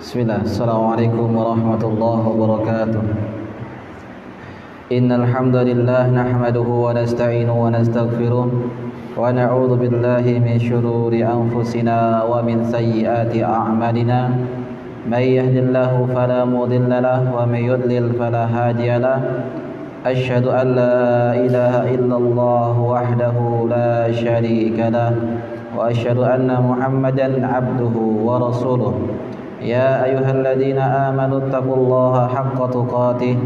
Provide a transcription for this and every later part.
Bismillah. Assalamualaikum warahmatullahi wabarakatuh. Innal hamdalillah nahmaduhu wa nasta'inuhu wa nastaghfiruh wa na'udzu billahi min shururi anfusina wa min sayyiati a'malina. May yahdihillahu fala mudilla lahu wa may yudlil fala hadiya lahu. Asyhadu an la ilaha illallah wahdahu la syarika lahu wa asyhadu anna Muhammadan 'abduhu wa rasuluh. يا أيها الذين آمنوا اتقوا الله حق تقاته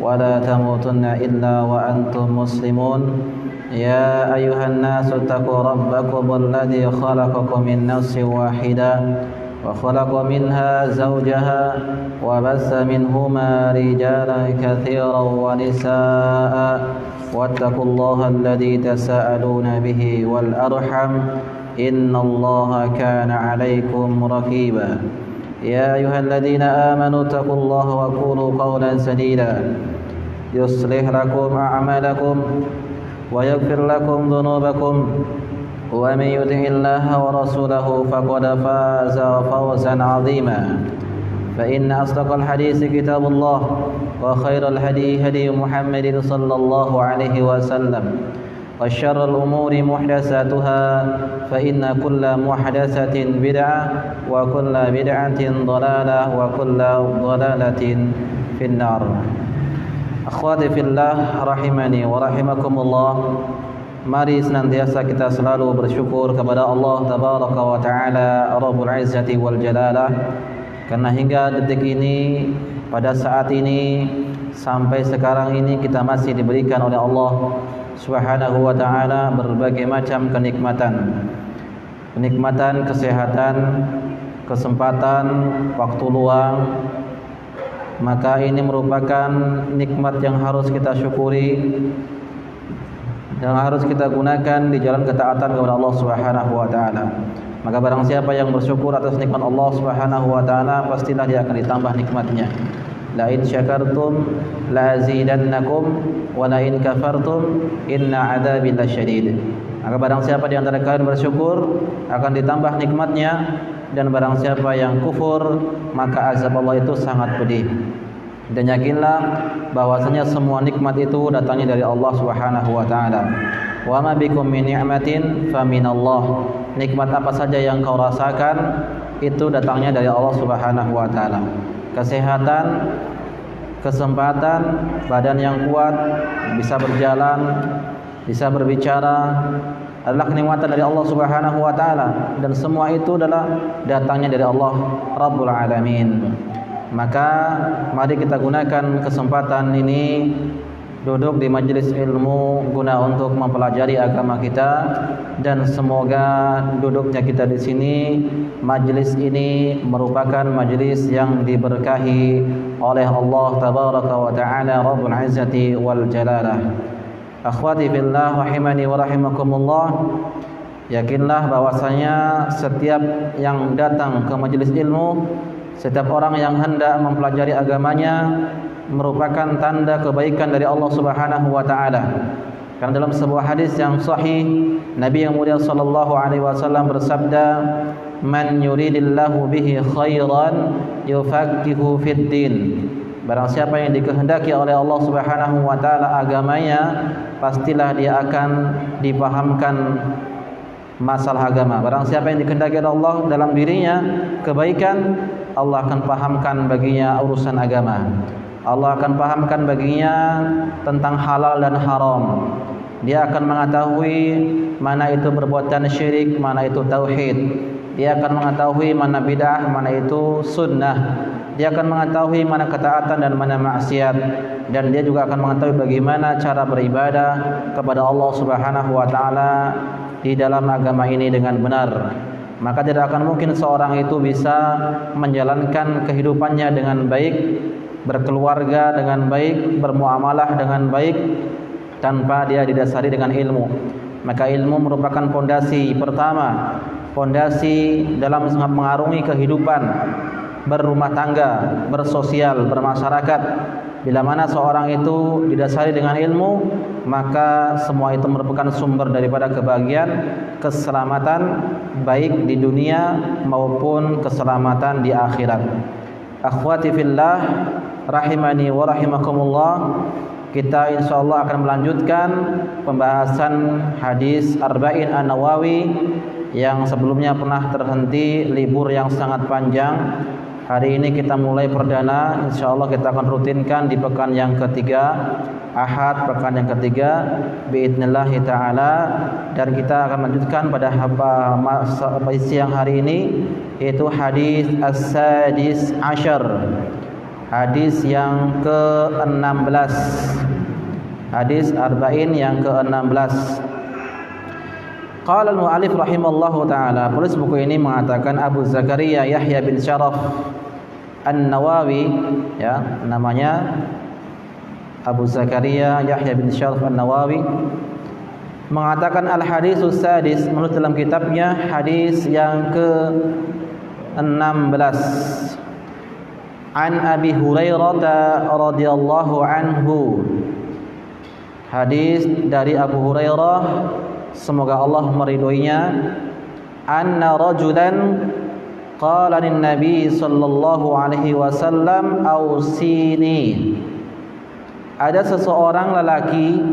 ولا تموتن إلا وأنتم مسلمون يا أيها الناس اتقوا ربكم الذي خلقكم من نفس واحدة وخلق منها زوجها وبث منهما رجالا كثيرا ونساء واتقوا الله الذي تساءلون به والأرحم إن الله كان عليكم رقيبا يا أيها الذين آمنوا اتقوا الله وقولوا قولا سديدا يصلح لكم أعمالكم ويغفر لكم ذنوبكم ومن يطع الله ورسوله فقد فاز فوزا عظيما فإن أصدق الحديث كتاب الله وخير الهدي هدي محمد صلى الله عليه وسلم وشر الأمور محدثاتها فإن كل محدثة بدعة وكل بدعة ضلالة وكل ضلالة في النار. Akhwati fillah rahimani wa rahimakumullah. Mari senantiasa kita selalu bersyukur kepada Allah tabaraka wa taala Rabbul Izzati wal Jalalah, karena hingga detik ini, pada saat ini, sampai sekarang ini kita masih diberikan oleh Allah Subhanahu wa ta'ala berbagai macam kenikmatan, kesehatan, kesempatan, waktu luang. Maka ini merupakan nikmat yang harus kita syukuri, yang harus kita gunakan di jalan ketaatan kepada Allah Subhanahu wa ta'ala. Maka barang siapa yang bersyukur atas nikmat Allah Subhanahu wa ta'ala, pastilah dia akan ditambah nikmatnya. La in syakartum la azidannakum wa la in kafartum inna adzabi lasyadid. Maka barang siapa di antara kalian bersyukur, akan ditambah nikmatnya, dan barang siapa yang kufur, maka azab Allah itu sangat pedih. Dan yakinlah bahwasanya semua nikmat itu datangnya dari Allah Subhanahu wa taala. Wa ma bikum min ni'matin faminallah. Nikmat apa saja yang kau rasakan itu datangnya dari Allah Subhanahu wa taala. Kesehatan, kesempatan, badan yang kuat, bisa berjalan, bisa berbicara, adalah kenikmatan dari Allah Subhanahu wa taala, dan semua itu adalah datangnya dari Allah Rabbul Alamin. Maka mari kita gunakan kesempatan ini duduk di majelis ilmu guna untuk mempelajari agama kita, dan semoga duduknya kita di sini, majelis ini merupakan majelis yang diberkahi oleh Allah tabaraka wa taala Rabbul Izzati wal Jalalah. Akhwati fillah rahimani wa rahimakumullah, yakinlah bahwasanya setiap yang datang ke majelis ilmu, setiap orang yang hendak mempelajari agamanya, merupakan tanda kebaikan dari Allah Subhanahu wa taala. Karena dalam sebuah hadis yang sahih, Nabi yang mulia sallallahu alaihi wasallam bersabda, "Man yuridillahu bihi khairan yufaqihu fid din." Barang siapa yang dikehendaki oleh Allah Subhanahu wa taala agamanya, pastilah dia akan dipahamkan masalah agama. Barang siapa yang dikehendaki oleh Allah dalam dirinya kebaikan, Allah akan pahamkan baginya urusan agama. Allah akan pahamkan baginya tentang halal dan haram. Dia akan mengetahui mana itu perbuatan syirik, mana itu tauhid. Dia akan mengetahui mana bid'ah, mana itu sunnah. Dia akan mengetahui mana ketaatan dan mana maksiat. Dan dia juga akan mengetahui bagaimana cara beribadah kepada Allah Subhanahu wa taala di dalam agama ini dengan benar. Maka tidak akan mungkin seorang itu bisa menjalankan kehidupannya dengan baik, berkeluarga dengan baik, bermuamalah dengan baik, tanpa dia didasari dengan ilmu. Maka ilmu merupakan pondasi pertama, pondasi dalam mengarungi kehidupan berumah tangga, bersosial, bermasyarakat. Bila mana seorang itu didasari dengan ilmu, maka semua itu merupakan sumber daripada kebahagiaan, keselamatan baik di dunia maupun keselamatan di akhirat. Akhwati fillah rahimani wa rahimakumullah, kita insyaallah akan melanjutkan pembahasan hadis Arba'in An-Nawawi yang sebelumnya pernah terhenti libur yang sangat panjang. Hari ini kita mulai perdana, insyaallah kita akan rutinkan di pekan yang ketiga, Ahad pekan yang ketiga biidznillah taala, dan kita akan melanjutkan pada siang hari ini, yaitu hadis as-sadis asyar, hadis yang ke-16, hadis Arba'in yang ke-16. Qala al-mu'allif rahimallahu ta'ala, penulis buku ini mengatakan Abu Zakaria Yahya bin Syaraf An-Nawawi, ya, namanya Abu Zakaria Yahya bin Syaraf An-Nawawi, mengatakan al-hadisus sadis, menurut dalam kitabnya hadis yang ke-16, an Abi Hurairah radhiyallahu anhu, hadis dari Abu Hurairah, semoga Allah meridhoinya, anna rajulan qala lin nabi sallallahu alaihi wasallam ausini, ada seseorang lelaki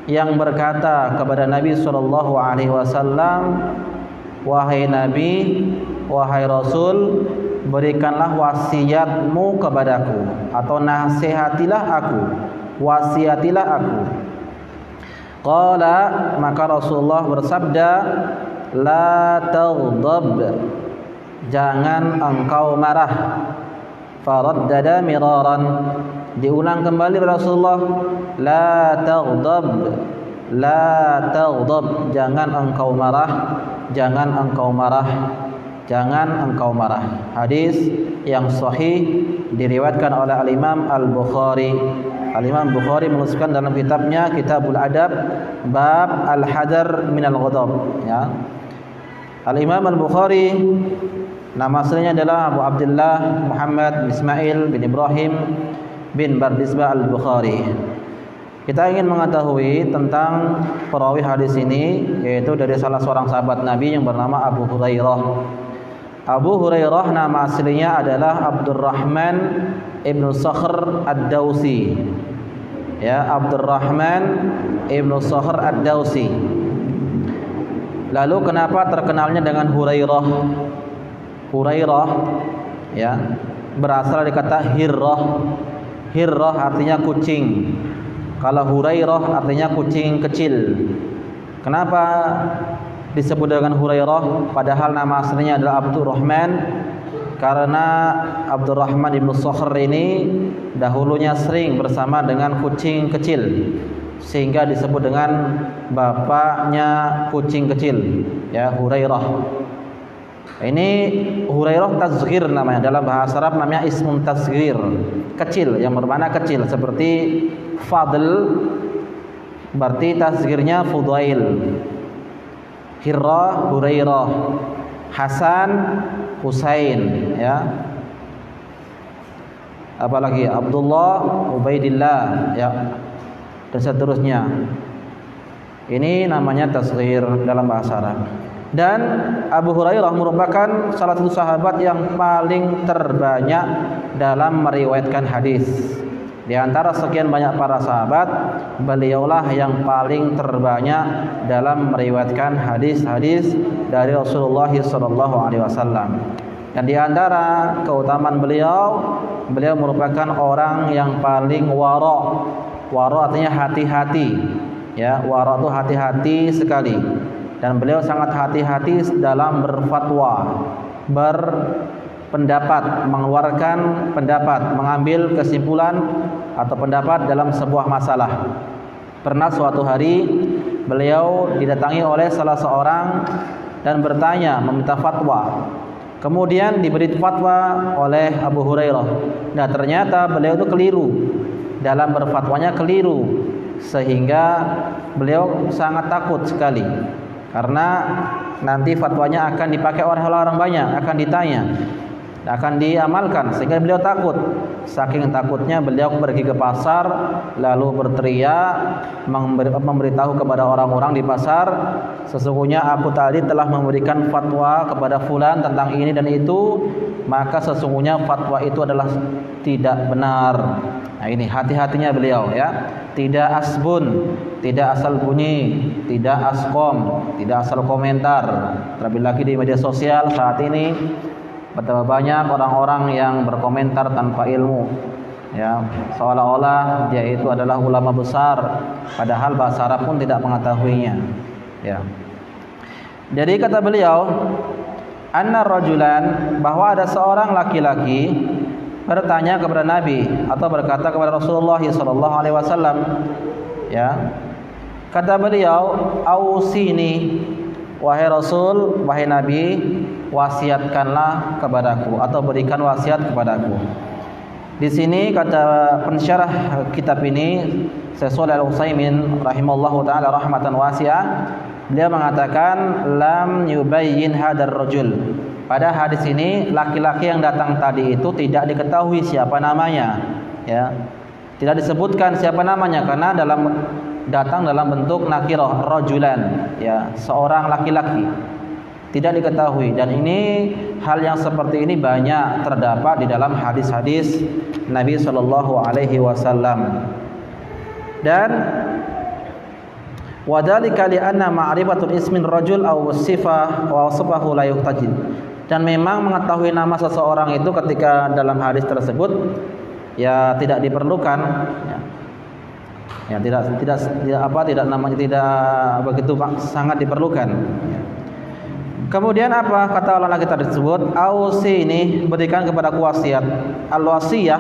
yang berkata kepada Nabi sallallahu alaihi wasallam, wahai Nabi, wahai Rasul, berikanlah wasiatmu kepadaku, atau nasihatilah aku, wasiatilah aku. Qala, maka Rasulullah bersabda, la taghdab, jangan engkau marah. Faraddada miraran, diulang kembali Rasulullah, la taghdab, la taghdab, jangan engkau marah, jangan engkau marah, jangan engkau marah. Hadis yang sahih diriwayatkan oleh Al-Imam Al-Bukhari. Al-Imam Bukhari menuliskan dalam kitabnya Kitabul Adab, bab al-hadar minal ghadab, ya. Al-Imam Al-Bukhari nama aslinya adalah Abu Abdullah Muhammad bin Ismail bin Ibrahim bin Bardizbah Al-Bukhari. Kita ingin mengetahui tentang perawi hadis ini, yaitu dari salah seorang sahabat Nabi yang bernama Abu Hurairah. Abu Hurairah nama aslinya adalah Abdurrahman ibnu Sakhr Ad-Dawsi, ya, Abdurrahman ibnu Sakhr Ad-Dawsi. Lalu kenapa terkenalnya dengan Hurairah? Hurairah, ya, berasal dari kata hirrah. Hirrah artinya kucing. Kalau Hurairah artinya kucing kecil. Kenapa disebut dengan Hurairah padahal nama aslinya adalah Abdurrahman? Karena Abdurrahman ibnu Sakhr ini dahulunya sering bersama dengan kucing kecil, sehingga disebut dengan bapaknya kucing kecil, ya, Hurairah. Ini Hurairah tasghir namanya, dalam bahasa Arab namanya ismun tasghir, kecil, yang bermakna kecil, seperti Fadl berarti tasghirnya Fudail, Hirrah Hurairah, Hasan Husain, ya, apalagi Abdullah Ubaidillah, ya, dan seterusnya. Ini namanya tasghir dalam bahasa Arab. Dan Abu Hurairah merupakan salah satu sahabat yang paling terbanyak dalam meriwayatkan hadis. Di antara sekian banyak para sahabat, beliaulah yang paling terbanyak dalam meriwayatkan hadis-hadis dari Rasulullah SAW. Dan di antara keutamaan beliau, beliau merupakan orang yang paling wara'. Wara' artinya hati-hati, ya, wara' itu hati-hati sekali. Dan beliau sangat hati-hati dalam berfatwa, berpendapat, mengeluarkan pendapat, mengambil kesimpulan atau pendapat dalam sebuah masalah. Pernah suatu hari beliau didatangi oleh salah seorang dan bertanya, meminta fatwa. Kemudian diberi fatwa oleh Abu Hurairah. Nah, ternyata beliau itu keliru, dalam berfatwanya keliru, sehingga beliau sangat takut sekali. Karena nanti fatwanya akan dipakai oleh orang banyak, akan ditanya. akan diamalkan, sehingga beliau takut. Saking takutnya beliau pergi ke pasar lalu berteriak memberitahu kepada orang-orang di pasar, sesungguhnya aku tadi telah memberikan fatwa kepada fulan tentang ini dan itu, maka sesungguhnya fatwa itu adalah tidak benar. Nah, ini hati-hatinya beliau ya. Tidak asbun, tidak asal bunyi, tidak askom, tidak asal komentar. Terlebih lagi di media sosial saat ini betapa banyak orang-orang yang berkomentar tanpa ilmu, ya, seolah-olah dia itu adalah ulama besar, padahal bahasa Arab pun tidak mengetahuinya, ya. Jadi kata beliau, anna rajulan, bahwa ada seorang laki-laki bertanya kepada Nabi atau berkata kepada Rasulullah sallallahu alaihi wasallam, ya. Kata beliau, ausini, wahai Rasul, wahai Nabi, wasiatkanlah kepadaku atau berikan wasiat kepadaku. Di sini kata pensyarah kitab ini, Syekh Shalih Al-Utsaimin rahimallahu taala rahmatan wasi'ah, beliau mengatakan lam yubayyin hadar rajul. Pada hadis ini laki-laki yang datang tadi itu tidak diketahui siapa namanya, ya. Tidak disebutkan siapa namanya karena datang dalam bentuk nakirah, rajulan, ya, seorang laki-laki. Tidak diketahui, dan ini hal yang seperti ini banyak terdapat di dalam hadis-hadis Nabi sallallahu alaihi wasallam. Dan wadzalika li anna ma'rifatul ismin rajul aw sifah wa wasfahu la yuhtajin. Dan memang mengetahui nama seseorang itu ketika dalam hadis tersebut ya tidak diperlukan, ya. Ya, tidak begitu sangat diperlukan, ya. Kemudian apa kata orang lagi tersebut? Ausi, ini berikan kepadaku wasiat. Al-wasiyah,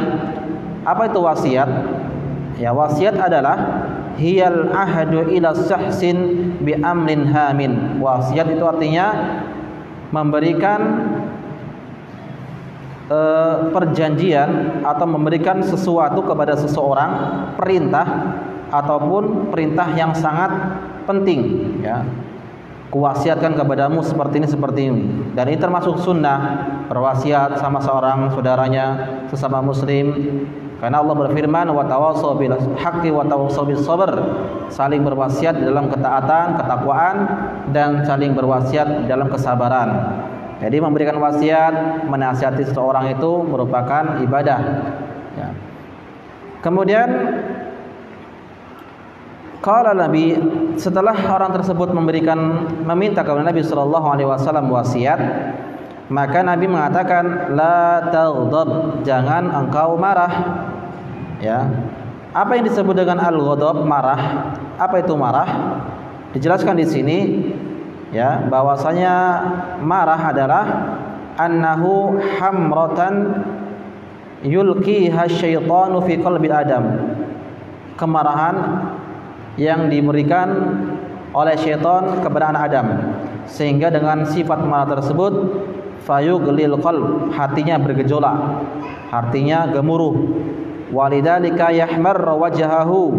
apa itu wasiat? Ya, wasiat adalah hiyal ahadu ila sahsin bi amrin hamin. Wasiat itu artinya memberikan perjanjian atau memberikan sesuatu kepada seseorang, perintah ataupun perintah yang sangat penting, ya. Kuwasiatkan kepadamu seperti ini, dan ini termasuk sunnah, berwasiat sama seorang saudaranya sesama muslim, karena Allah berfirman wa tawassaw bil haqqi wa tawassaw bis sabr, saling berwasiat di dalam ketaatan, ketakwaan, dan saling berwasiat di dalam kesabaran. Jadi memberikan wasiat, menasihati seseorang itu merupakan ibadah, ya. Kemudian qala Nabi, setelah orang tersebut meminta kepada Nabi sallallahu alaihi wasallam wasiat, maka Nabi mengatakan la taghdab, jangan engkau marah, ya. Apa yang disebut dengan al-ghadab, marah? Apa itu marah? Dijelaskan di sini, ya, bahwasanya marah adalah annahu hamratan yulqiha syaitanu fi qalbi adam. Kemarahan yang diberikan oleh syaitan kepada anak Adam, sehingga dengan sifat marah tersebut fayughlil qalb, hatinya bergejolak, hatinya gemuruh, walidzalika yahmar wajhahu,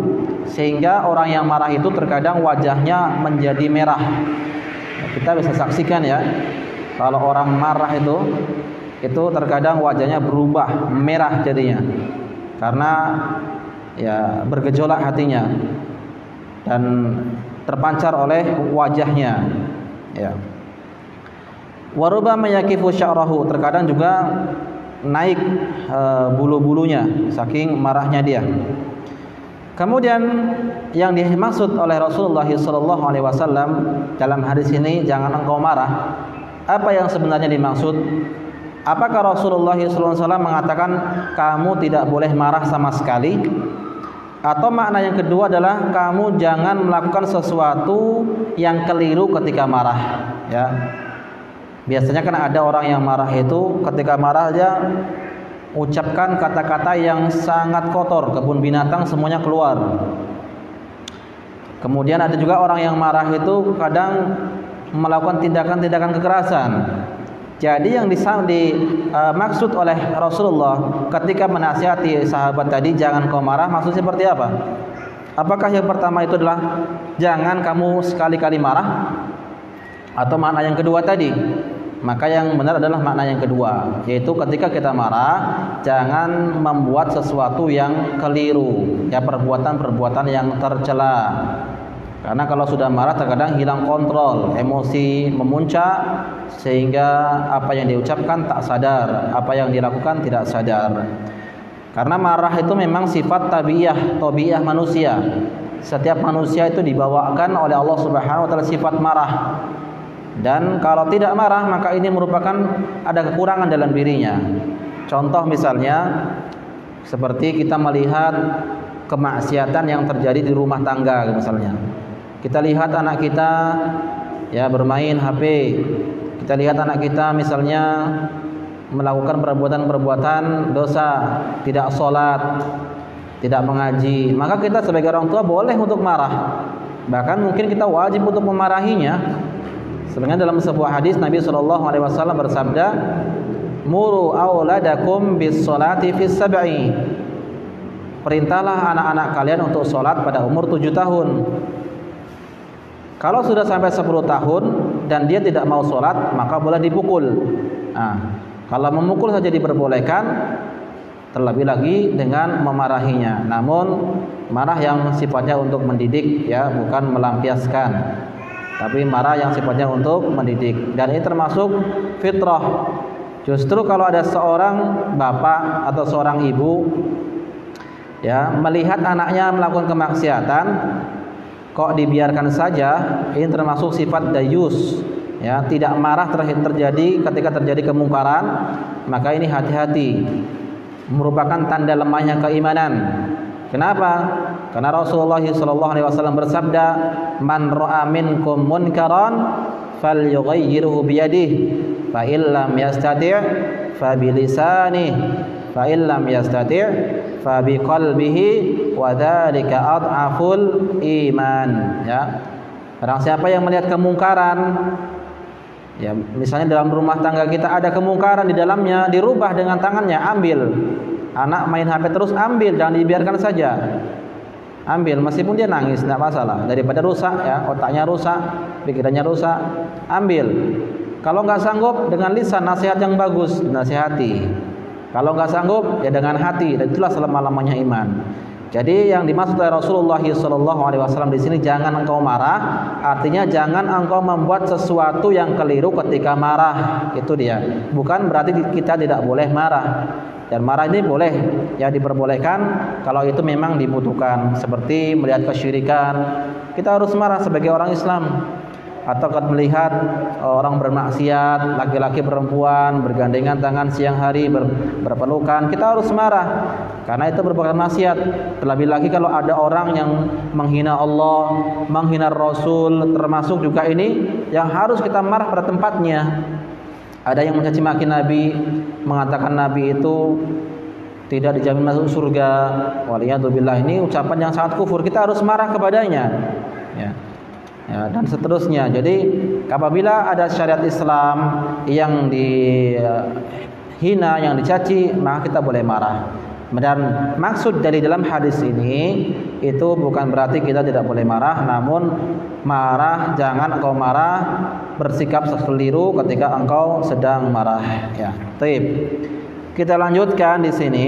sehingga orang yang marah itu terkadang wajahnya menjadi merah. Kita bisa saksikan, ya, kalau orang marah itu terkadang wajahnya berubah merah jadinya karena ya bergejolak hatinya dan terpancar oleh wajahnya, ya. Waruba meyakifu sya'rahu, terkadang juga naik bulu-bulunya saking marahnya dia. Kemudian yang dimaksud oleh Rasulullah sallallahu alaihi wasallam dalam hadis ini, jangan engkau marah, apa yang sebenarnya dimaksud? Apakah Rasulullah sallallahu alaihi wasallam mengatakan kamu tidak boleh marah sama sekali? Atau makna yang kedua adalah kamu jangan melakukan sesuatu yang keliru ketika marah, ya. Biasanya kan ada orang yang marah itu ketika marah dia ucapkan kata-kata yang sangat kotor, kebun binatang semuanya keluar. Kemudian ada juga orang yang marah itu kadang melakukan tindakan-tindakan kekerasan. Jadi yang dimaksud oleh Rasulullah ketika menasihati sahabat tadi jangan kau marah, maksudnya seperti apa? Apakah yang pertama itu adalah jangan kamu sekali-kali marah? Atau makna yang kedua tadi, Maka yang benar adalah makna yang kedua, yaitu ketika kita marah jangan membuat sesuatu yang keliru, ya, perbuatan-perbuatan yang tercela. Karena kalau sudah marah terkadang hilang kontrol, emosi memuncak sehingga apa yang diucapkan tak sadar, apa yang dilakukan tidak sadar. Karena marah itu memang sifat tabiiyah manusia. Setiap manusia itu dibawakan oleh Allah Subhanahu wa taala sifat marah. Dan kalau tidak marah maka ini merupakan ada kekurangan dalam dirinya. Contoh misalnya seperti kita melihat kemaksiatan yang terjadi di rumah tangga misalnya. Kita lihat anak kita ya bermain HP. Kita lihat anak kita misalnya melakukan perbuatan-perbuatan dosa, tidak sholat, tidak mengaji. Maka kita sebagai orang tua boleh untuk marah. Bahkan mungkin kita wajib untuk memarahinya. Sebenarnya dalam sebuah hadis Nabi SAW bersabda, "Muru auladakum bis sholati fis sab'i." Perintahlah anak-anak kalian untuk sholat pada umur 7 tahun. Kalau sudah sampai 10 tahun dan dia tidak mau sholat, maka boleh dipukul. Nah, kalau memukul saja diperbolehkan, terlebih lagi dengan memarahinya. Namun marah yang sifatnya untuk mendidik, ya, bukan melampiaskan. Tapi marah yang sifatnya untuk mendidik. Dan ini termasuk fitrah. Justru kalau ada seorang bapak atau seorang ibu ya melihat anaknya melakukan kemaksiatan kok dibiarkan saja, ini termasuk sifat dayus. Ya, tidak marah terjadi ketika terjadi kemungkaran, maka ini hati-hati. Merupakan tanda lemahnya keimanan. Kenapa? Karena Rasulullah SAW bersabda, "Man ra'a minkum munkaran falyughayyirhu biyadihi, fa illam yastati' fa bilisanihi, fa illam yastati' fa biqalbihi, wa dzalika adhaful iman." Ya. Barang siapa yang melihat kemungkaran, ya, misalnya dalam rumah tangga kita ada kemungkaran di dalamnya, dirubah dengan tangannya, ambil. Anak main HP terus, ambil, jangan dibiarkan saja. Ambil, meskipun dia nangis, tidak masalah. Daripada rusak, ya, otaknya rusak, pikirannya rusak, ambil. Kalau nggak sanggup, dengan lisan nasihat yang bagus, nasihati. Kalau nggak sanggup, ya dengan hati. Dan itulah selama-lamanya iman. Jadi yang dimaksud oleh Rasulullah SAW di sini, jangan engkau marah, artinya jangan engkau membuat sesuatu yang keliru ketika marah. Itu dia. Bukan berarti kita tidak boleh marah. Dan marah ini boleh, ya, diperbolehkan kalau itu memang dibutuhkan. Seperti melihat kesyirikan, kita harus marah sebagai orang Islam. Atau kalau melihat orang bermaksiat, laki-laki perempuan bergandengan tangan siang hari berpelukan, kita harus marah karena itu merupakan maksiat. Terlebih lagi kalau ada orang yang menghina Allah, menghina Rasul, termasuk juga ini yang harus kita marah pada tempatnya. Ada yang mencaci maki Nabi, mengatakan Nabi itu tidak dijamin masuk surga. Waliyadzubillah, ini ucapan yang sangat kufur. Kita harus marah kepadanya. Ya. Ya, dan seterusnya. Jadi apabila ada syariat Islam yang dihina, yang dicaci, maka kita boleh marah. Dan maksud dari dalam hadis ini itu bukan berarti kita tidak boleh marah, namun marah, jangan engkau marah bersikap sekeliru ketika engkau sedang marah. Ya, baik. Kita lanjutkan di sini.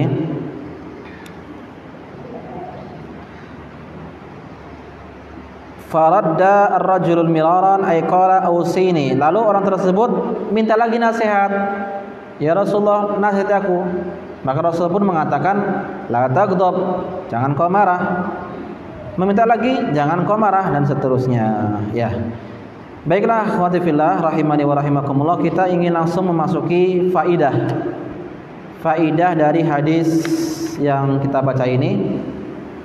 Faradda ar-rajulul miraran ay qala ausini. Lalu orang tersebut minta lagi nasihat. Ya Rasulullah, nasihat aku. Maka Rasul pun mengatakan, la taghdab, jangan kau marah. Meminta lagi, jangan kau marah, dan seterusnya. Ya. Baiklah, akhwati fillah rahimani wa rahimakumullah, kita ingin langsung memasuki faidah dari hadis yang kita baca ini,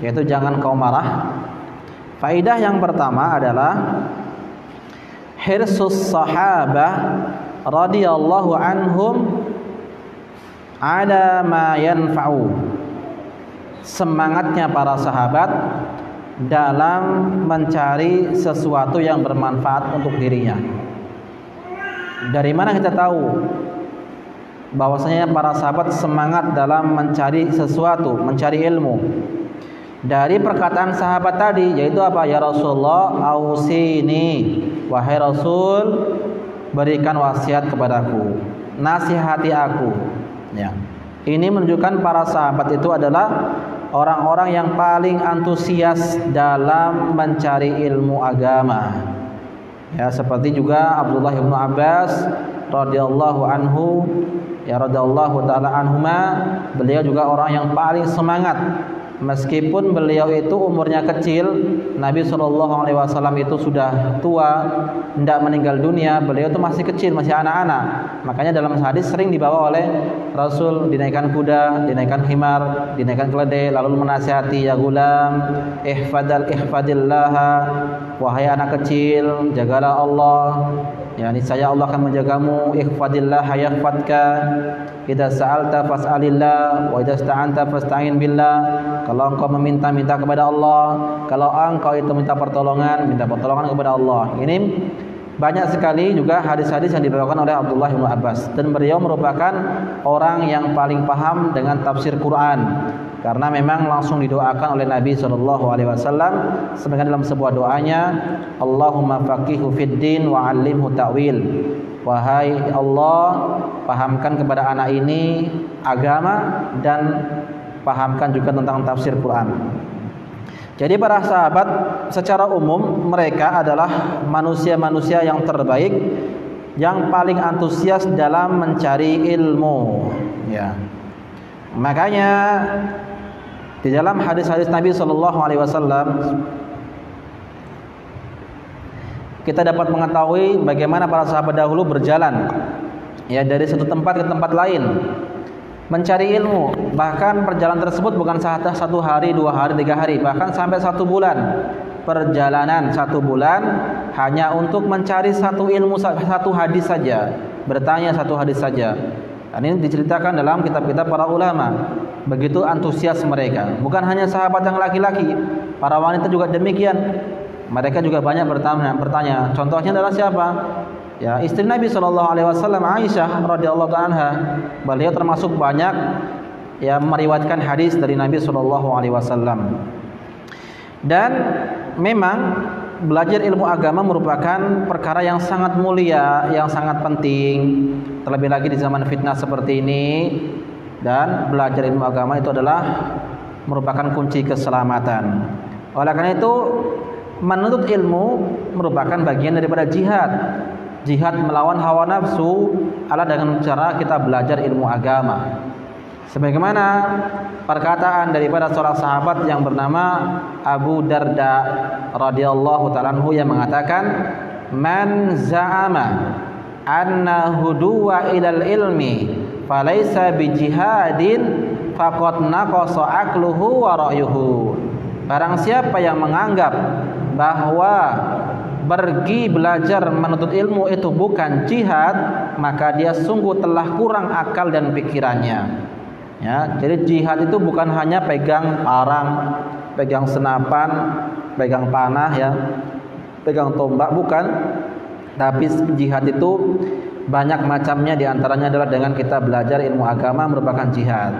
yaitu jangan kau marah. Faidah yang pertama adalah hirsus sahabah radhiyallahu anhum ala ma yanfa'u. Semangatnya para sahabat dalam mencari sesuatu yang bermanfaat untuk dirinya. Dari mana kita tahu bahwasanya para sahabat semangat dalam mencari sesuatu, mencari ilmu? Dari perkataan sahabat tadi, yaitu apa? Ya Rasulullah, ausini, wahai Rasul, berikan wasiat kepadaku, nasihati aku. Ya. Ini menunjukkan para sahabat itu adalah orang-orang yang paling antusias dalam mencari ilmu agama. Ya, seperti juga Abdullah bin Abbas radhiyallahu anhu, ya radhiyallahu taala anhuma, beliau juga orang yang paling semangat. Meskipun beliau itu umurnya kecil, Nabi SAW itu sudah tua, hendak meninggal dunia, beliau itu masih kecil, masih anak-anak. Makanya dalam hadis sering dibawa oleh Rasul, dinaikkan kuda, dinaikkan himar, dinaikkan keledai, lalu menasihati, ya gulam, ihfadillah, wahai anak kecil, jagalah Allah. Ya, niscaya Allah akan menjagamu. Ihfadillah yahfadka. Idza sa'alta fas'alillah wa idza ista'anta fasta'in billah. Kalau engkau meminta, minta kepada Allah. Kalau engkau itu minta pertolongan kepada Allah. Ini banyak sekali juga hadis-hadis yang dibawakan oleh Abdullah bin Abbas, dan beliau merupakan orang yang paling paham dengan tafsir Quran, karena memang langsung didoakan oleh Nabi SAW sebagian dalam sebuah doanya, Allahumma faqihu fid din wa 'allimhu ta'wil. Wahai Allah, pahamkan kepada anak ini agama dan pahamkan juga tentang tafsir Quran. Jadi para sahabat secara umum mereka adalah manusia-manusia yang terbaik, yang paling antusias dalam mencari ilmu. Ya. Makanya di dalam hadis-hadis Nabi SAW kita dapat mengetahui bagaimana para sahabat dahulu berjalan, ya, dari satu tempat ke tempat lain mencari ilmu. Bahkan perjalanan tersebut bukan satu hari, 2 hari, 3 hari, bahkan sampai 1 bulan. Perjalanan 1 bulan hanya untuk mencari satu ilmu, satu hadis saja, bertanya satu hadis saja. Dan ini diceritakan dalam kitab-kitab para ulama. Begitu antusias mereka. Bukan hanya sahabat yang laki-laki, para wanita juga demikian. Mereka juga banyak bertanya. Contohnya adalah siapa? Ya, istri Nabi SAW, Aisyah radhiyallahu anha, beliau termasuk banyak yang meriwayatkan hadis dari Nabi SAW. Dan memang belajar ilmu agama merupakan perkara yang sangat mulia, yang sangat penting, terlebih lagi di zaman fitnah seperti ini. Dan belajar ilmu agama itu adalah merupakan kunci keselamatan. Oleh karena itu, menuntut ilmu merupakan bagian daripada jihad. Jihad melawan hawa nafsu adalah dengan cara kita belajar ilmu agama. Sebagaimana perkataan daripada seorang sahabat yang bernama Abu Darda radhiyallahu ta'ala anhu yang mengatakan, "Man za'ama anna huduwa ilal ilmi falaysa bijihadin faqad naqasa aqluhu wa ra'yuhu." Barang siapa yang menganggap bahwa pergi belajar menuntut ilmu itu bukan jihad, maka dia sungguh telah kurang akal dan pikirannya. Ya, jadi jihad itu bukan hanya pegang parang, pegang senapan, pegang panah, ya, pegang tombak, bukan. Tapi jihad itu banyak macamnya, diantaranya adalah dengan kita belajar ilmu agama merupakan jihad.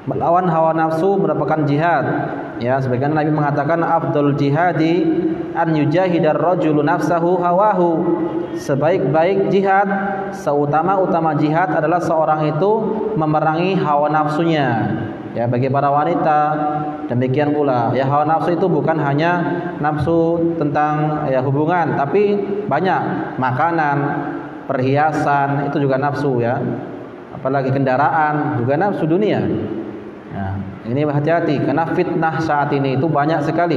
Melawan hawa nafsu merupakan jihad. Ya, sebagian Nabi mengatakan afdal jihadi an yujahidar rajulu nafsahu hawahu. Sebaik-baik jihad, seutama-utama jihad adalah seorang itu memerangi hawa nafsunya. Ya, bagi para wanita demikian pula. Ya, hawa nafsu itu bukan hanya nafsu tentang ya hubungan, tapi banyak makanan, perhiasan itu juga nafsu, ya. Apalagi kendaraan juga nafsu dunia. Nah, ini hati-hati karena fitnah saat ini itu banyak sekali.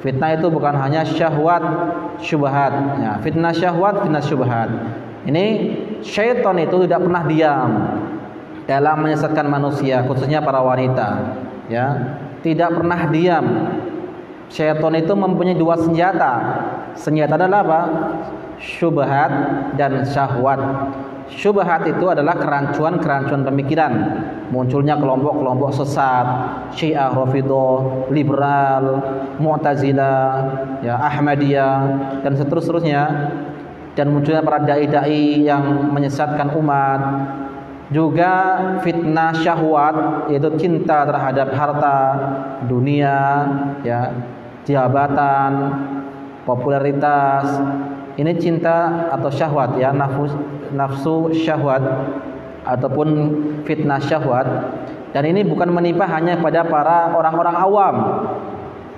Fitnah itu bukan hanya syahwat, syubhat. Ya, fitnah syahwat, fitnah syubhat. Ini syaitan itu tidak pernah diam dalam menyesatkan manusia, khususnya para wanita. Ya, tidak pernah diam. Syaitan itu mempunyai 2 senjata. Senjata adalah apa? Syubhat dan syahwat. Syubhat itu adalah kerancuan-kerancuan pemikiran, munculnya kelompok-kelompok sesat, Syiah, Rafidhah, liberal, Mu'tazilah, ya, Ahmadiyah, dan seterusnya, dan munculnya para dai-dai yang menyesatkan umat. Juga fitnah syahwat, yaitu cinta terhadap harta, dunia, ya, jabatan, popularitas, Ini cinta atau syahwat ya, nafsu syahwat ataupun fitnah syahwat. Dan ini bukan menimpa hanya pada para orang-orang awam.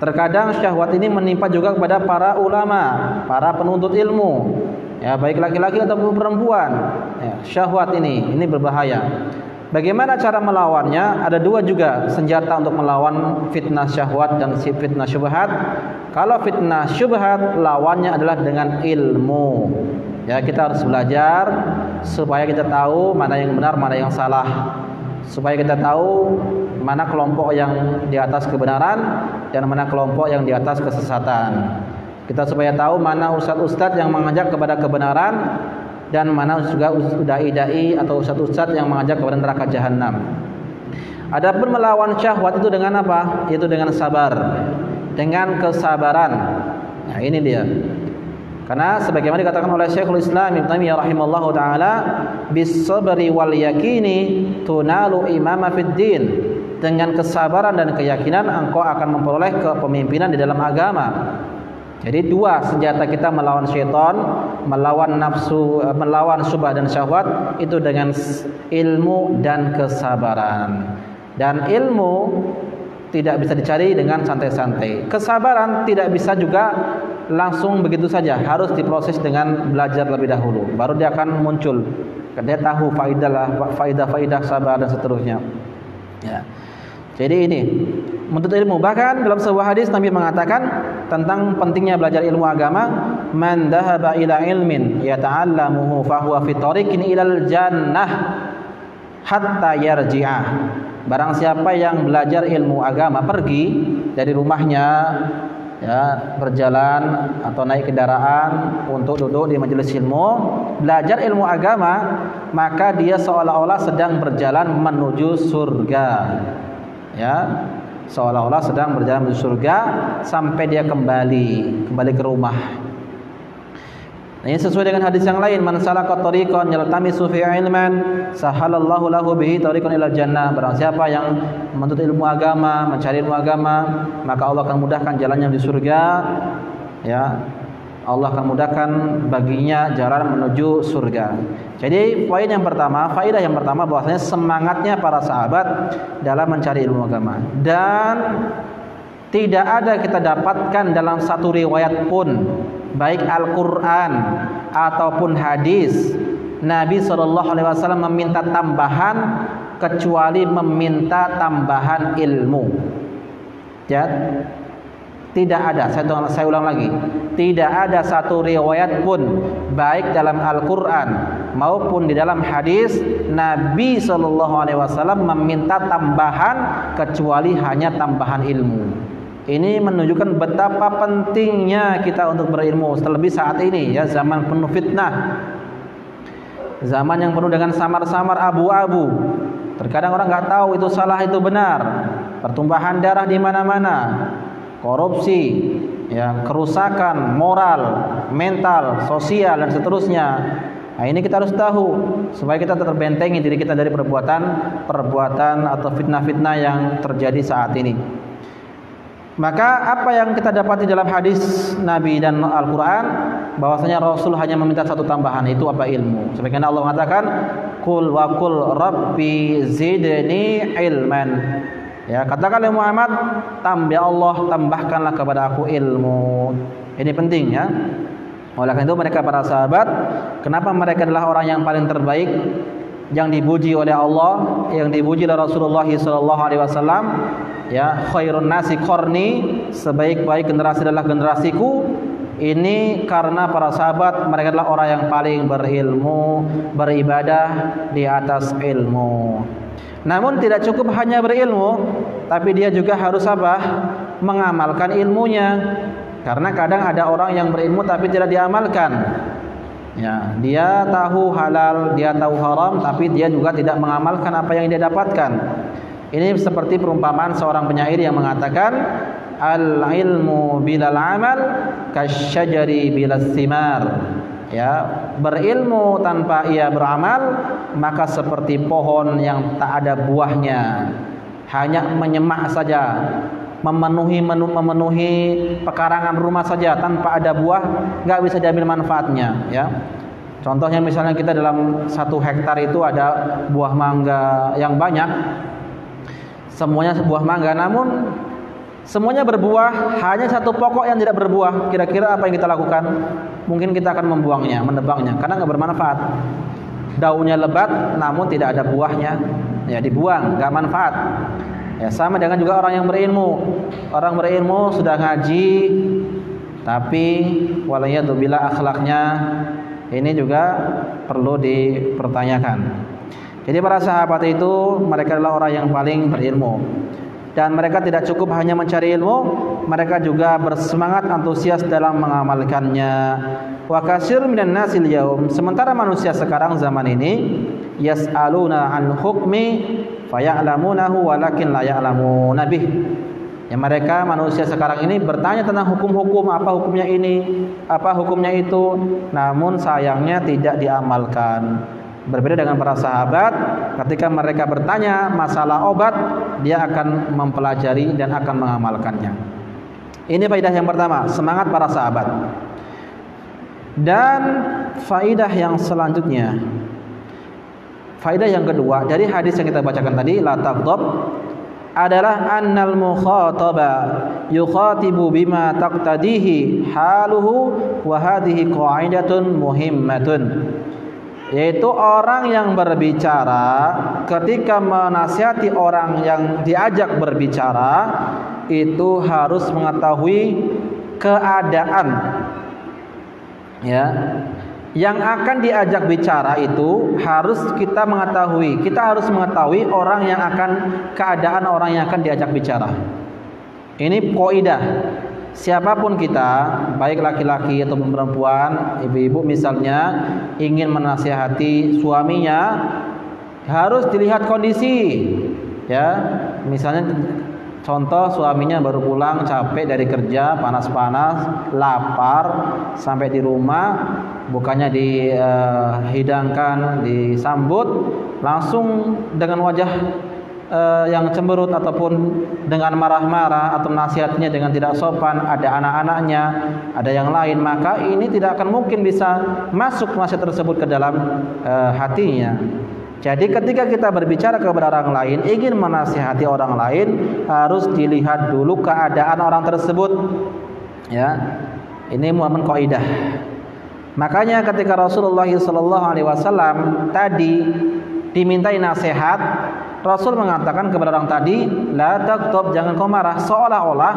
Terkadang syahwat ini menimpa juga kepada para ulama, para penuntut ilmu. Ya, baik laki-laki ataupun perempuan. Ya, syahwat ini berbahaya. Bagaimana cara melawannya? Ada dua juga senjata untuk melawan fitnah syahwat dan fitnah syubhat. Kalau fitnah syubhat, lawannya adalah dengan ilmu. Ya, kita harus belajar supaya kita tahu mana yang benar, mana yang salah. Supaya kita tahu mana kelompok yang di atas kebenaran dan mana kelompok yang di atas kesesatan. Kita supaya tahu mana ustadz-ustadz yang mengajak kepada kebenaran dan mana juga dai-dai atau ustadz-ustadz yang mengajak kepada neraka jahanam. Adapun melawan syahwat itu dengan apa? Itu dengan sabar, dengan kesabaran. Nah, ini dia. Karena sebagaimana dikatakan oleh Syekhul Islam Ibnu Taimiyah rahimallahu taala, bis-sabri wal yakini tunalu imama fid din. Dengan kesabaran dan keyakinan engkau akan memperoleh kepemimpinan di dalam agama. Jadi dua senjata kita melawan syaitan, melawan nafsu, melawan syubhat dan syahwat itu dengan ilmu dan kesabaran. Dan ilmu tidak bisa dicari dengan santai-santai. Kesabaran tidak bisa juga langsung begitu saja, harus diproses dengan belajar lebih dahulu. Baru dia akan muncul. Dia tahu faidah sabar dan seterusnya. Ya. Jadi ini menuntut ilmu. Bahkan dalam sebuah hadis Nabi mengatakan tentang pentingnya belajar ilmu agama, man dhahaba ila ilmin yata'allamuhu fahuwa fi tariqin ilal jannah hatta yarji'ah. Barang siapa yang belajar ilmu agama, pergi dari rumahnya ya, berjalan atau naik kendaraan untuk duduk di majelis ilmu, belajar ilmu agama, maka dia seolah-olah sedang berjalan menuju surga. Ya, seolah-olah sedang berjalan menuju surga sampai dia kembali ke rumah. Nah, ini sesuai dengan hadis yang lain, man salaka tariqan yaltamisu fi ilman sahalallahu lahu bihi tariqan ilal jannah. Barang siapa yang menuntut ilmu agama, mencari ilmu agama, maka Allah akan mudahkan jalannya menuju surga. Ya, Allah akan mudahkan baginya jalan menuju surga. Jadi faidah yang pertama bahwasanya semangatnya para sahabat dalam mencari ilmu agama, dan tidak ada kita dapatkan dalam satu riwayat pun, baik Al-Quran ataupun hadis, Nabi SAW meminta tambahan kecuali meminta tambahan ilmu. Ya, tidak ada, saya ulang lagi, tidak ada satu riwayat pun baik dalam Al-Quran maupun di dalam hadis Nabi SAW meminta tambahan kecuali hanya tambahan ilmu. Ini menunjukkan betapa pentingnya kita untuk berilmu, terlebih saat ini ya, zaman penuh fitnah, zaman yang penuh dengan samar-samar, abu-abu. Terkadang orang nggak tahu itu salah itu benar, pertumpahan darah di mana-mana, korupsi, ya, kerusakan moral, mental, sosial dan seterusnya. Nah, ini kita harus tahu supaya kita terbentengi diri kita dari perbuatan atau fitnah-fitnah yang terjadi saat ini. Maka apa yang kita dapati dalam hadis Nabi dan Al-Quran, bahwasanya Rasul hanya meminta satu tambahan, itu apa? Ilmu. Sebagaimana Allah mengatakan, Qul wa qul rabbi zidni ilman. Ya, katakanlah Muhammad, ya Allah, tambahkanlah kepada aku ilmu. Ini penting ya. Oleh karena itu mereka para sahabat, kenapa mereka adalah orang yang paling terbaik, yang dipuji oleh Allah, yang dipuji oleh Rasulullah SAW. Ya, khairun nasi qarni, sebaik-baik generasi adalah generasiku. Ini karena para sahabat mereka adalah orang yang paling berilmu, beribadah di atas ilmu. Namun tidak cukup hanya berilmu, tapi dia juga harus apa? Mengamalkan ilmunya. Karena kadang ada orang yang berilmu tapi tidak diamalkan. Ya, dia tahu halal, dia tahu haram, tapi dia juga tidak mengamalkan apa yang dia dapatkan. Ini seperti perumpamaan seorang penyair yang mengatakan, al-ilmu bilal amal kasyajari bilas thimar. Ya, berilmu tanpa ia beramal maka seperti pohon yang tak ada buahnya, hanya menyemak saja. memenuhi pekarangan rumah saja tanpa ada buah, nggak bisa diambil manfaatnya, ya. Contohnya misalnya kita dalam 1 hektar itu ada buah mangga yang banyak, semuanya buah mangga, namun semuanya berbuah, hanya 1 pokok yang tidak berbuah. Kira-kira apa yang kita lakukan? Mungkin kita akan membuangnya, menebangnya, karena nggak bermanfaat. Daunnya lebat, namun tidak ada buahnya, ya dibuang, nggak manfaat. Ya, sama dengan juga orang yang berilmu. Orang berilmu sudah ngaji, tapi walayatubillah akhlaknya ini juga perlu dipertanyakan. Jadi para sahabat itu mereka adalah orang yang paling berilmu. Dan mereka tidak cukup hanya mencari ilmu, mereka juga bersemangat antusias dalam mengamalkannya. Wa katsir minan nasil yaum, sementara manusia sekarang zaman ini yas'aluna an hukmi faya'lamunahu walakin la ya'lamuna bih. Ya, mereka manusia sekarang ini bertanya tentang hukum-hukum, apa hukumnya ini, apa hukumnya itu, namun sayangnya tidak diamalkan. Berbeda dengan para sahabat, ketika mereka bertanya masalah obat, dia akan mempelajari dan akan mengamalkannya. Ini faidah yang pertama, semangat para sahabat. Dan faidah yang selanjutnya, faidah yang kedua dari hadis yang kita bacakan tadi, la taghdab, adalah annal mukhataba yukhatibu bima taqtadihi haluhu wa hadhihi qa'idatun muhimmatun. Yaitu orang yang berbicara ketika menasihati orang yang diajak berbicara itu harus mengetahui keadaan, ya, yang akan diajak bicara itu harus kita mengetahui. Kita harus mengetahui orang yang akan, keadaan orang yang akan diajak bicara. Ini kaidah. Siapapun kita, baik laki-laki atau perempuan, ibu-ibu misalnya ingin menasihati suaminya, harus dilihat kondisi. Ya, misalnya contoh suaminya baru pulang capek dari kerja, panas-panas, lapar, sampai di rumah bukannya dihidangkan, disambut, langsung dengan wajah yang cemberut ataupun dengan marah-marah atau nasihatnya dengan tidak sopan, ada anak-anaknya, ada yang lain, maka ini tidak akan mungkin bisa masuk nasihat tersebut ke dalam hatinya. Jadi ketika kita berbicara kepada orang lain, ingin menasihati orang lain, harus dilihat dulu keadaan orang tersebut. Ya, ini muhammad kaidah. Makanya ketika Rasulullah SAW tadi dimintai nasihat, Rasul mengatakan kepada orang tadi, la taghdab, jangan kau marah, seolah-olah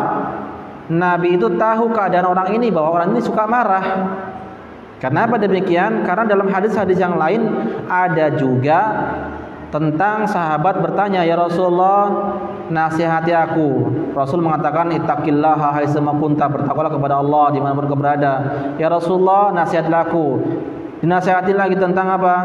Nabi itu tahu keadaan orang ini, bahwa orang ini suka marah. Kenapa demikian? Karena dalam hadis-hadis yang lain ada juga tentang sahabat bertanya, ya Rasulullah, nasihati aku. Rasul mengatakan, ittaqillaha haitsuma kunta, bertakwalah kepada Allah dimanapun kau berada. Ya Rasulullah, nasihatilah aku. Dinasihati lagi tentang apa?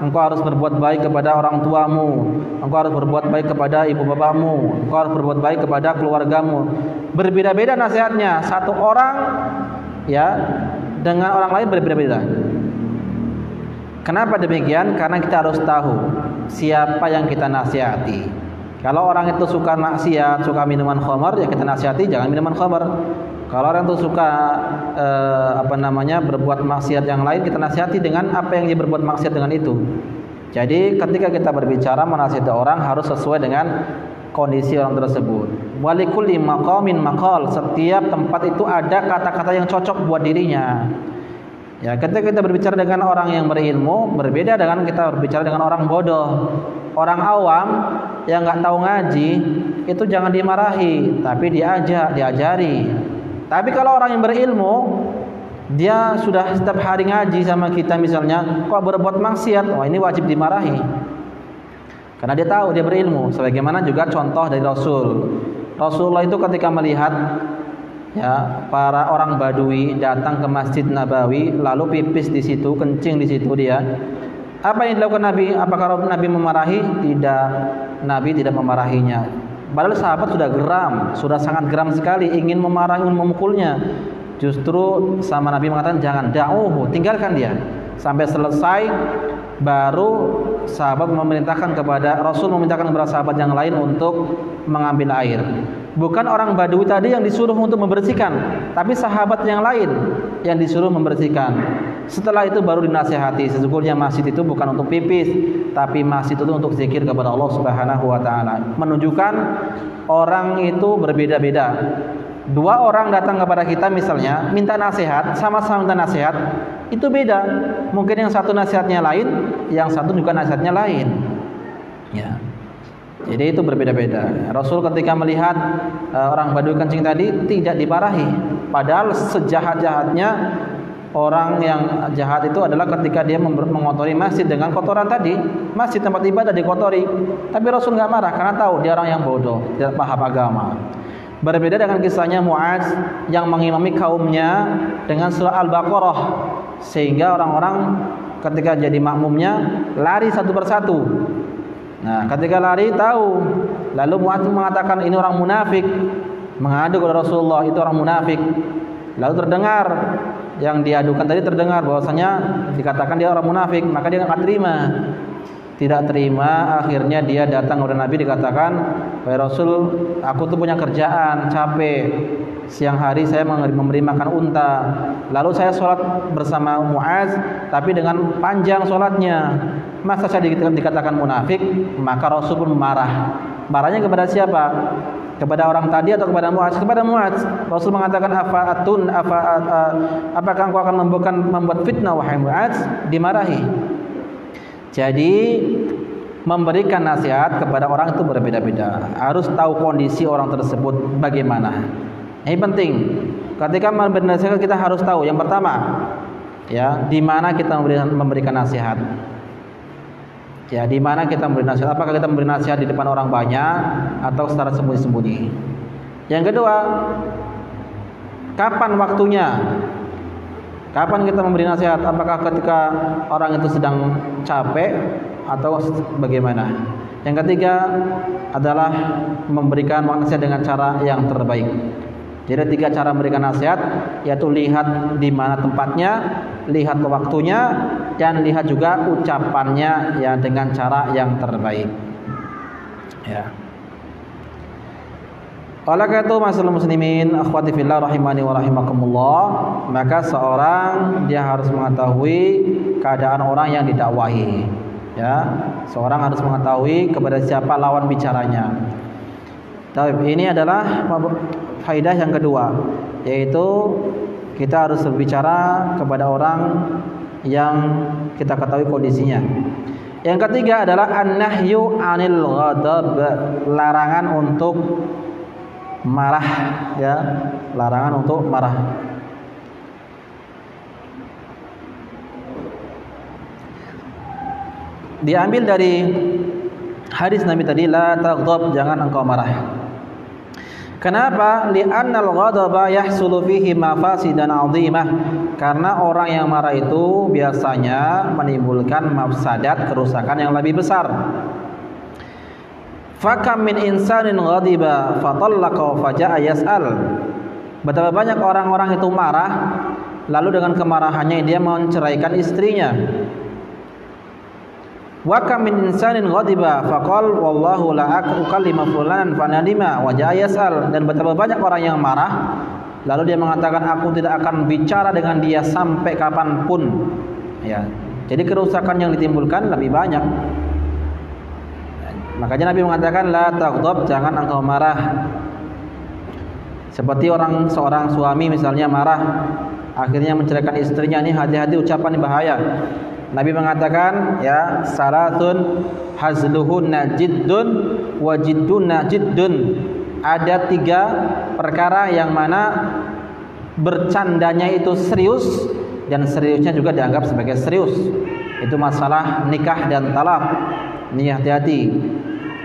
Engkau harus berbuat baik kepada orang tuamu, engkau harus berbuat baik kepada ibu bapakmu, engkau harus berbuat baik kepada keluargamu. Berbeda-beda nasihatnya, satu orang ya dengan orang lain berbeda-beda. Kenapa demikian? Karena kita harus tahu siapa yang kita nasihati. Kalau orang itu suka maksiat, suka minuman khamar, ya kita nasihati jangan minuman khamar. Kalau orang itu suka berbuat maksiat yang lain, kita nasihati dengan apa yang dia berbuat maksiat dengan itu. Jadi ketika kita berbicara menasihati orang harus sesuai dengan kondisi orang tersebut. Walikulli maqamin maqal, setiap tempat itu ada kata-kata yang cocok buat dirinya. Ya, ketika kita berbicara dengan orang yang berilmu, berbeda dengan kita berbicara dengan orang bodoh. Orang awam yang nggak tahu ngaji itu jangan dimarahi, tapi diajari. Tapi kalau orang yang berilmu, dia sudah setiap hari ngaji sama kita misalnya, kok berbuat maksiat, wah ini wajib dimarahi. Karena dia tahu, dia berilmu. Sebagaimana juga contoh dari Rasulullah itu ketika melihat ya para orang Badui datang ke Masjid Nabawi, lalu pipis di situ, kencing di situ dia. Apa yang dilakukan Nabi? Apakah Nabi memarahi? Tidak, Nabi tidak memarahinya. Padahal sahabat sudah geram, sudah sangat geram sekali, ingin memarahi, ingin memukulnya. Justru sama Nabi mengatakan jangan, da'uhu, tinggalkan dia sampai selesai. Baru sahabat memerintahkan kepada Rasul, memerintahkan kepada sahabat yang lain untuk mengambil air. Bukan orang Badui tadi yang disuruh untuk membersihkan, tapi sahabat yang lain yang disuruh membersihkan. Setelah itu baru dinasihati, sesungguhnya masjid itu bukan untuk pipis, tapi masjid itu untuk zikir kepada Allah Subhanahu wa taala. Menunjukkan orang itu berbeda-beda. Dua orang datang kepada kita misalnya minta nasihat, sama-sama minta nasihat, itu beda. Mungkin yang satu nasihatnya lain, yang satu juga nasihatnya lain. Ya. Jadi itu berbeda-beda. Rasul ketika melihat orang Badui kencing tadi tidak dimarahi. Padahal sejahat-jahatnya orang yang jahat itu adalah ketika dia mengotori masjid dengan kotoran tadi. Masjid tempat ibadah dikotori. Tapi Rasul nggak marah karena tahu dia orang yang bodoh, tidak paham agama. Berbeda dengan kisahnya Mu'adz yang mengimami kaumnya dengan surah Al-Baqarah, sehingga orang-orang ketika jadi makmumnya lari satu persatu. Nah, ketika lari tahu, lalu Mu'adz mengatakan ini orang munafik, mengadu kepada Rasulullah, itu orang munafik. Lalu terdengar yang diadukan tadi, terdengar bahwasanya dikatakan dia orang munafik, maka dia enggak terima. Tidak terima, akhirnya dia datang kepada Nabi, dikatakan, "Wahai Rasul, aku tuh punya kerjaan, capek. Siang hari saya memberi makan unta. Lalu saya sholat bersama Mu'adz, tapi dengan panjang sholatnya. Masa saya dikatakan munafik?" Maka Rasul pun marah. Marahnya kepada siapa? Kepada orang tadi atau kepada Mu'adz? Kepada Mu'adz. Rasul mengatakan, apakah engkau akan membuat fitnah wahai Mu'adz? Dimarahi. Jadi memberikan nasihat kepada orang itu berbeda-beda. Harus tahu kondisi orang tersebut bagaimana. Ini penting. Ketika memberikan nasihat kita harus tahu. Yang pertama, ya, di mana kita memberikan nasihat. Ya, di mana kita memberi nasihat? Apakah kita memberi nasihat di depan orang banyak atau secara sembunyi-sembunyi? Yang kedua, kapan waktunya? Kapan kita memberi nasihat? Apakah ketika orang itu sedang capek atau bagaimana? Yang ketiga adalah memberikan nasihat dengan cara yang terbaik. Jadi 3 cara memberikan nasihat, yaitu lihat di mana tempatnya, lihat waktunya, dan lihat juga ucapannya ya dengan cara yang terbaik. Ya. Oleh karena itu, masyaallah muslimin, akhwati fillah rahimani wa rahimakumullah, maka seorang dia harus mengetahui keadaan orang yang didakwahi. Ya, seorang harus mengetahui kepada siapa lawan bicaranya. Tapi ini adalah faedah yang kedua, yaitu kita harus berbicara kepada orang yang kita ketahui kondisinya. Yang ketiga adalah an-nahyu 'anil ghadab, larangan untuk marah, ya, larangan untuk marah. Diambil dari hadis Nabi tadi, la taghdab, jangan engkau marah. Kenapa? Li'annal ghadaba yahsulu fihi mafasidan 'azimah. Karena orang yang marah itu biasanya menimbulkan mafsadat, kerusakan yang lebih besar. Fakam min insanin ghadiba fatallaqa faja'a yas'al. Betapa banyak orang-orang itu marah, lalu dengan kemarahannya dia menceraikan istrinya. Wa kam min insanin ghadiba faqal wallahu la ukallimu fulanan fanadima waja'a yas'al. Dan betapa banyak orang yang marah, lalu dia mengatakan aku tidak akan bicara dengan dia sampai kapanpun. Ya, jadi kerusakan yang ditimbulkan lebih banyak. Makanya Nabi mengatakan la taghdab, jangan engkau marah. Seperti seorang suami misalnya marah, akhirnya menceraikan istrinya, ini hati-hati, ucapan ini bahaya. Nabi mengatakan, ya, salatun hazluhunna jiddun wa jiddunna jiddun. Ada 3 perkara yang mana bercandanya itu serius dan seriusnya juga dianggap sebagai serius. Itu masalah nikah dan talak. Ini hati-hati.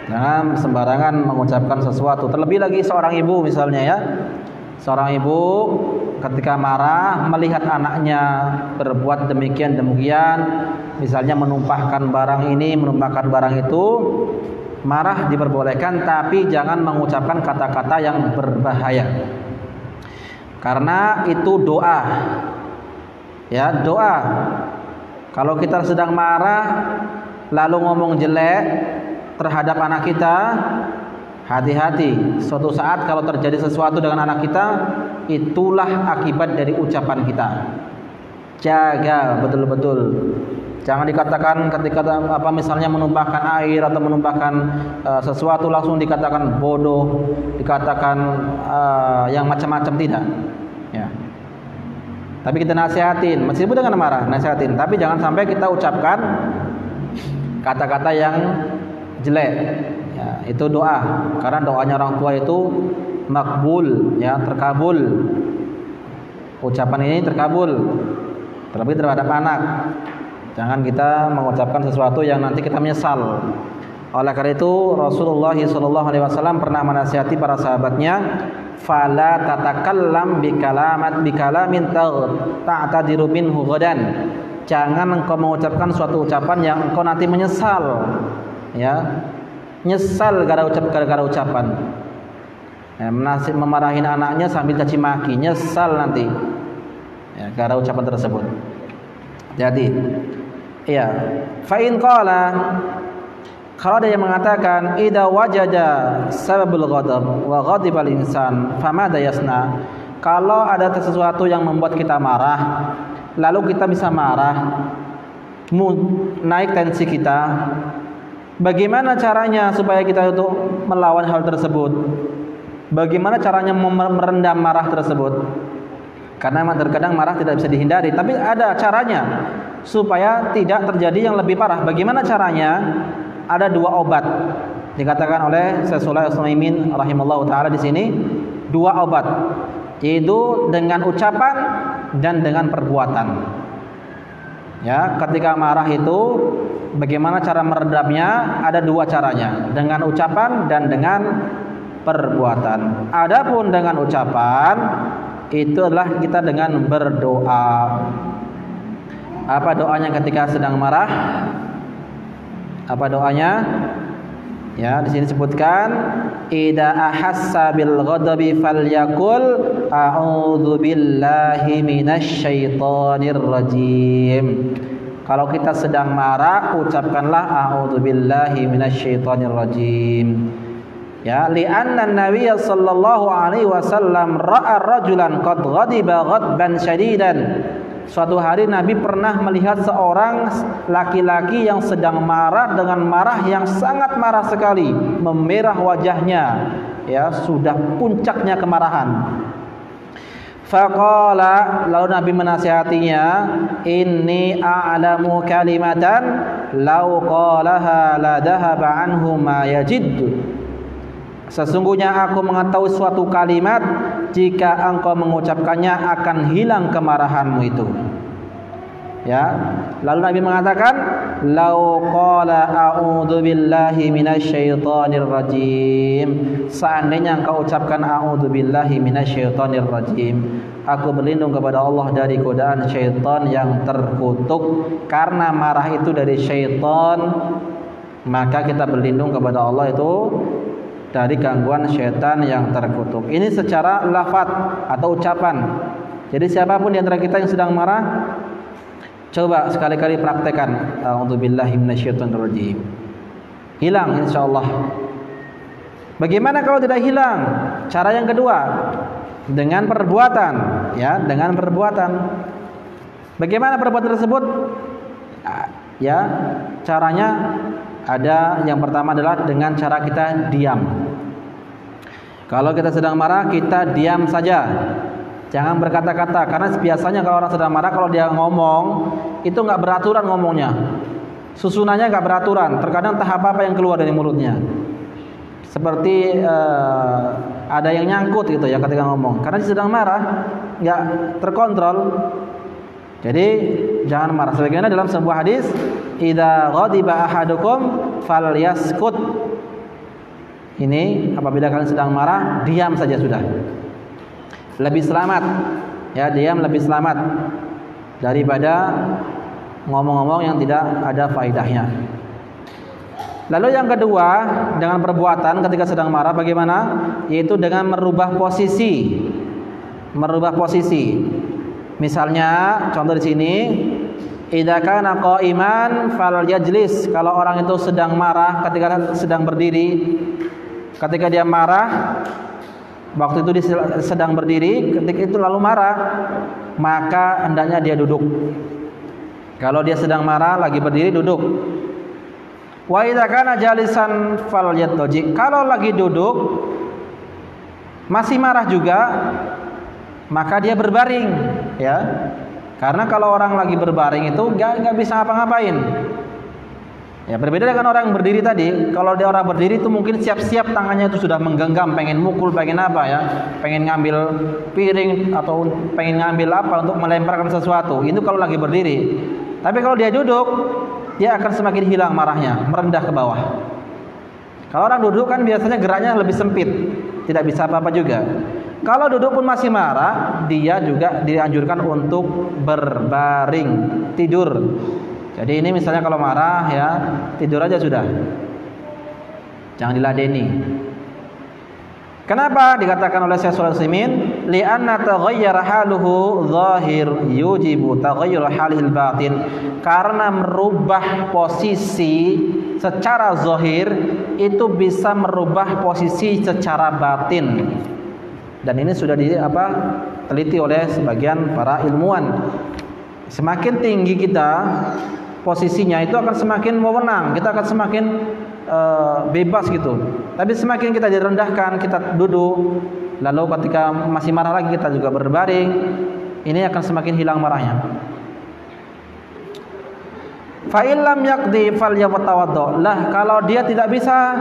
Jangan sembarangan mengucapkan sesuatu. Terlebih lagi seorang ibu misalnya, ya. Seorang ibu ketika marah melihat anaknya berbuat demikian, misalnya menumpahkan barang ini, menumpahkan barang itu, marah diperbolehkan, tapi jangan mengucapkan kata-kata yang berbahaya. Karena itu doa. Ya, doa. Kalau kita sedang marah lalu ngomong jelek terhadap anak kita, Hati-hati, suatu saat kalau terjadi sesuatu dengan anak kita, itulah akibat dari ucapan kita. Jaga betul-betul. Jangan dikatakan ketika misalnya menumpahkan air atau menumpahkan sesuatu langsung dikatakan bodoh, dikatakan yang macam-macam, tidak. Ya. Tapi kita nasihatin, meskipun dengan marah, nasihatin. Tapi jangan sampai kita ucapkan kata-kata yang jelek. Ya, itu doa. Karena doanya orang tua itu makbul, ya, terkabul. Ucapan ini terkabul. Terlebih terhadap anak. Jangan kita mengucapkan sesuatu yang nanti kita menyesal. Oleh karena itu Rasulullah SAW pernah menasihati para sahabatnya, fala tatakallam bikalamin ta'tadiru minhu ghadan. Jangan engkau mengucapkan suatu ucapan yang engkau nanti menyesal. Ya, nyesal gara-gara ucapan. Ya, memarahin anaknya sambil caci maki, nyesal nanti. Ya, gara ucapan tersebut. Jadi, iya. Fa in qala, kalau ada yang mengatakan idza wajada sababul ghadab wa ghadibal insan famada yasna. Kalau ada sesuatu yang membuat kita marah, lalu kita bisa marah, naik tensi kita, bagaimana caranya supaya kita itu melawan hal tersebut? Bagaimana caranya merendam marah tersebut? Karena terkadang marah tidak bisa dihindari, tapi ada caranya supaya tidak terjadi yang lebih parah. Bagaimana caranya? Ada dua obat dikatakan oleh Syekh Shalih Al-Utsaimin rahimallahu taala di sini, dua obat, yaitu dengan ucapan dan dengan perbuatan. Ya, ketika marah itu bagaimana cara meredamnya? Ada dua caranya, dengan ucapan dan dengan perbuatan. Adapun dengan ucapan itu adalah kita dengan berdoa. Apa doanya ketika sedang marah? Apa doanya? Ya, di sini disebutkan idza ahassa bil ghadabi falyaqul a'udzu billahi minasy syaithanir rajim. Kalau kita sedang marah, ucapkanlah a'udzu billahi minasy syaithanir rajim. Ya, li'anna an-nabiy sallallahu alaihi wasallam ra'a rajulan qad ghadiba ghadban syadidan. Suatu hari Nabi pernah melihat seorang laki-laki yang sedang marah dengan marah yang sangat marah sekali, memerah wajahnya, ya, sudah puncaknya kemarahan. Faqala, lalu Nabi menasihatinya, inni a'lamu kalimatan law qalaha la dhahaba anhu ma yajid. Sesungguhnya aku mengetahui suatu kalimat, jika engkau mengucapkannya akan hilang kemarahanmu itu. Ya, lalu Nabi mengatakan, lau qala a'udzu billahi minasy syaithanir rajim. Seandainya engkau ucapkan a'udzu billahi minasy syaithanir rajim, aku berlindung kepada Allah dari godaan syaitan yang terkutuk. Karena marah itu dari syaitan, maka kita berlindung kepada Allah itu dari gangguan syaitan yang terkutuk. Ini secara lafaz atau ucapan. Jadi siapapun di antara kita yang sedang marah, coba sekali-kali praktekkan a'udzubillahi minasyaitonir rajim. Hilang insyaallah. Bagaimana kalau tidak hilang? Cara yang kedua, dengan perbuatan, ya, dengan perbuatan. Bagaimana perbuatan tersebut? Ya, caranya ada, yang pertama adalah dengan cara kita diam. Kalau kita sedang marah, kita diam saja. Jangan berkata-kata, karena biasanya kalau orang sedang marah, kalau dia ngomong, itu nggak beraturan ngomongnya. Susunannya nggak beraturan. Terkadang tahap apa yang keluar dari mulutnya. Seperti ada yang nyangkut gitu ya ketika ngomong. Karena dia sedang marah, nggak terkontrol. Jadi jangan marah. Sebagaimana dalam sebuah hadis, idza ghadiba ahadukum falyaskut. Ini apabila kalian sedang marah, diam saja sudah. Lebih selamat. Ya, diam lebih selamat daripada ngomong-ngomong yang tidak ada faedahnya. Lalu yang kedua, dengan perbuatan ketika sedang marah bagaimana? Yaitu dengan merubah posisi. Merubah posisi. Misalnya, contoh di sini, idza kana qa'iman falyajlis. Kalau orang itu sedang marah ketika sedang berdiri, ketika dia marah, waktu itu dia sedang berdiri, ketika itu lalu marah, maka hendaknya dia duduk. Kalau dia sedang marah lagi berdiri, duduk. Wa idza kana jalisan falyattaji. Kalau lagi duduk masih marah juga, maka dia berbaring, ya. Karena kalau orang lagi berbaring itu nggak bisa ngapa-ngapain. Ya, berbeda dengan orang yang berdiri tadi. Kalau dia orang berdiri itu mungkin siap-siap tangannya itu sudah menggenggam, pengen mukul, pengen apa ya, pengen ngambil piring atau pengen ngambil apa untuk melemparkan sesuatu. Itu kalau lagi berdiri. Tapi kalau dia duduk, dia akan semakin hilang marahnya, merendah ke bawah. Kalau orang duduk kan biasanya geraknya lebih sempit, tidak bisa apa-apa juga. Kalau duduk pun masih marah, dia juga dianjurkan untuk berbaring, tidur. Jadi ini misalnya kalau marah ya, tidur aja sudah. Jangan diladeni. Kenapa dikatakan oleh Syekh Shalih Al-Utsaimin? Li'anna taghayyara haluhu zahir yujibu taghayyur halil batin. Karena merubah posisi secara zahir itu bisa merubah posisi secara batin. Dan ini sudah teliti oleh sebagian para ilmuwan. Semakin tinggi kita posisinya itu akan semakin wewenang, kita akan semakin bebas gitu. Tapi semakin kita direndahkan, kita duduk, lalu ketika masih marah lagi kita juga berbaring, ini akan semakin hilang marahnya. Fa illam yaqdi falyatawaddo. Lah kalau dia tidak bisa